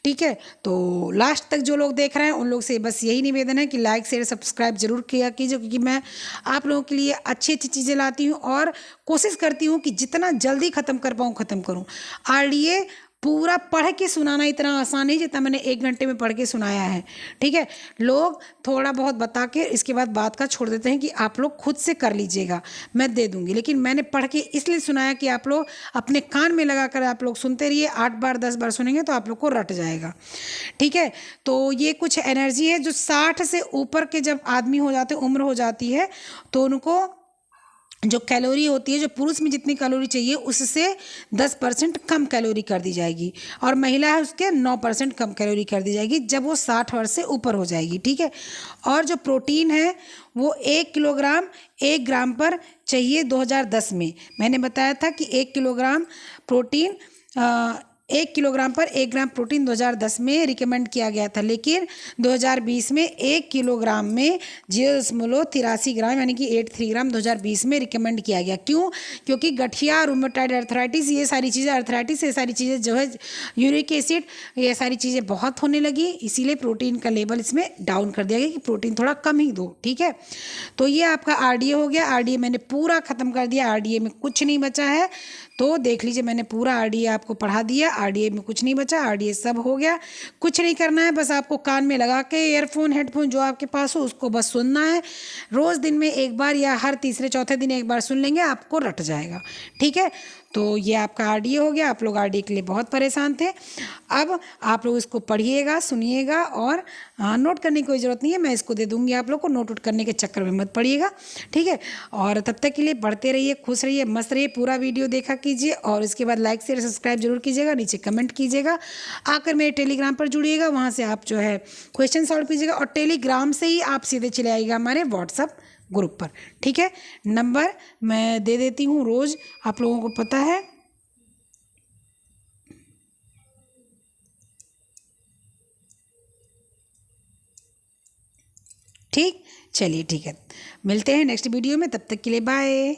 ठीक है। तो लास्ट तक जो लोग देख रहे हैं उन लोग से बस यही निवेदन है कि लाइक शेयर सब्सक्राइब जरूर किया कीजिए, क्योंकि मैं आप लोगों के लिए अच्छी अच्छी चीज़ें लाती हूँ और कोशिश करती हूँ कि जितना जल्दी ख़त्म कर पाऊँ ख़त्म करूँ। आरडीए पूरा पढ़ के सुनाना इतना आसान नहीं जितना मैंने 1 घंटे में पढ़ के सुनाया है, ठीक है। लोग थोड़ा बहुत बता के इसके बाद बात का छोड़ देते हैं कि आप लोग खुद से कर लीजिएगा, मैं दे दूंगी, लेकिन मैंने पढ़ के इसलिए सुनाया कि आप लोग अपने कान में लगा कर आप लोग सुनते रहिए। 8 बार 10 बार सुनेंगे तो आप लोग को रट जाएगा, ठीक है। तो ये कुछ एनर्जी है जो 60 से ऊपर के जब आदमी हो जाते, उम्र हो जाती है, तो उनको जो कैलोरी होती है, जो पुरुष में जितनी कैलोरी चाहिए उससे 10% कम कैलोरी कर दी जाएगी, और महिला है उसके 9% कम कैलोरी कर दी जाएगी जब वो 60 वर्ष से ऊपर हो जाएगी, ठीक है। और जो प्रोटीन है वो 1 किलोग्राम 1 ग्राम पर चाहिए। 2010 में मैंने बताया था कि 1 किलोग्राम प्रोटीन 1 किलोग्राम पर 1 ग्राम प्रोटीन 2010 में रिकमेंड किया गया था, लेकिन 2020 में 1 किलोग्राम में 0.83 ग्राम यानी कि 83 ग्राम 2020 में रिकमेंड किया गया। क्यों? क्योंकि गठिया, रूमेटॉइड अर्थराइटिस, ये सारी चीज़ें, अर्थराइटिस ये सारी चीज़ें जो है, यूरिक एसिड, ये सारी चीज़ें बहुत होने लगी, इसीलिए प्रोटीन का लेवल इसमें डाउन कर दिया गया कि प्रोटीन थोड़ा कम ही दो, ठीक है। तो ये आपका आरडीए हो गया। आरडीए मैंने पूरा ख़त्म कर दिया, आरडीए में कुछ नहीं बचा है, तो देख लीजिए मैंने पूरा आरडीए आपको पढ़ा दिया। आरडीए में कुछ नहीं बचा, आरडीए सब हो गया। कुछ नहीं करना है, बस आपको कान में लगा के ईयरफोन हेडफोन जो आपके पास हो उसको बस सुनना है। रोज़ दिन में 1 बार या हर तीसरे चौथे दिन 1 बार सुन लेंगे, आपको रट जाएगा, ठीक है। तो ये आपका आरडीए हो गया। आप लोग आरडीए के लिए बहुत परेशान थे, अब आप लोग इसको पढ़िएगा, सुनिएगा, और नोट करने की कोई ज़रूरत नहीं है, मैं इसको दे दूँगी आप लोग को, नोट करने के चक्कर में मत पड़िएगा, ठीक है। और तब तक के लिए पढ़ते रहिए, खुश रहिए, मस्त रहिए, पूरा वीडियो देखा कीजिए, और इसके बाद लाइक शेयर सब्सक्राइब जरूर कीजिएगा, नीचे कमेंट कीजिएगा, आकर मेरे टेलीग्राम पर जुड़िएगा, वहाँ से आप जो है क्वेश्चन सॉल्व कीजिएगा, और टेलीग्राम से ही आप सीधे चले आइएगा हमारे व्हाट्सअप ग्रुप पर, ठीक है। नंबर मैं दे देती हूँ रोज़, आप लोगों को पता है, ठीक। चलिए ठीक है, मिलते हैं नेक्स्ट वीडियो में, तब तक के लिए बाय।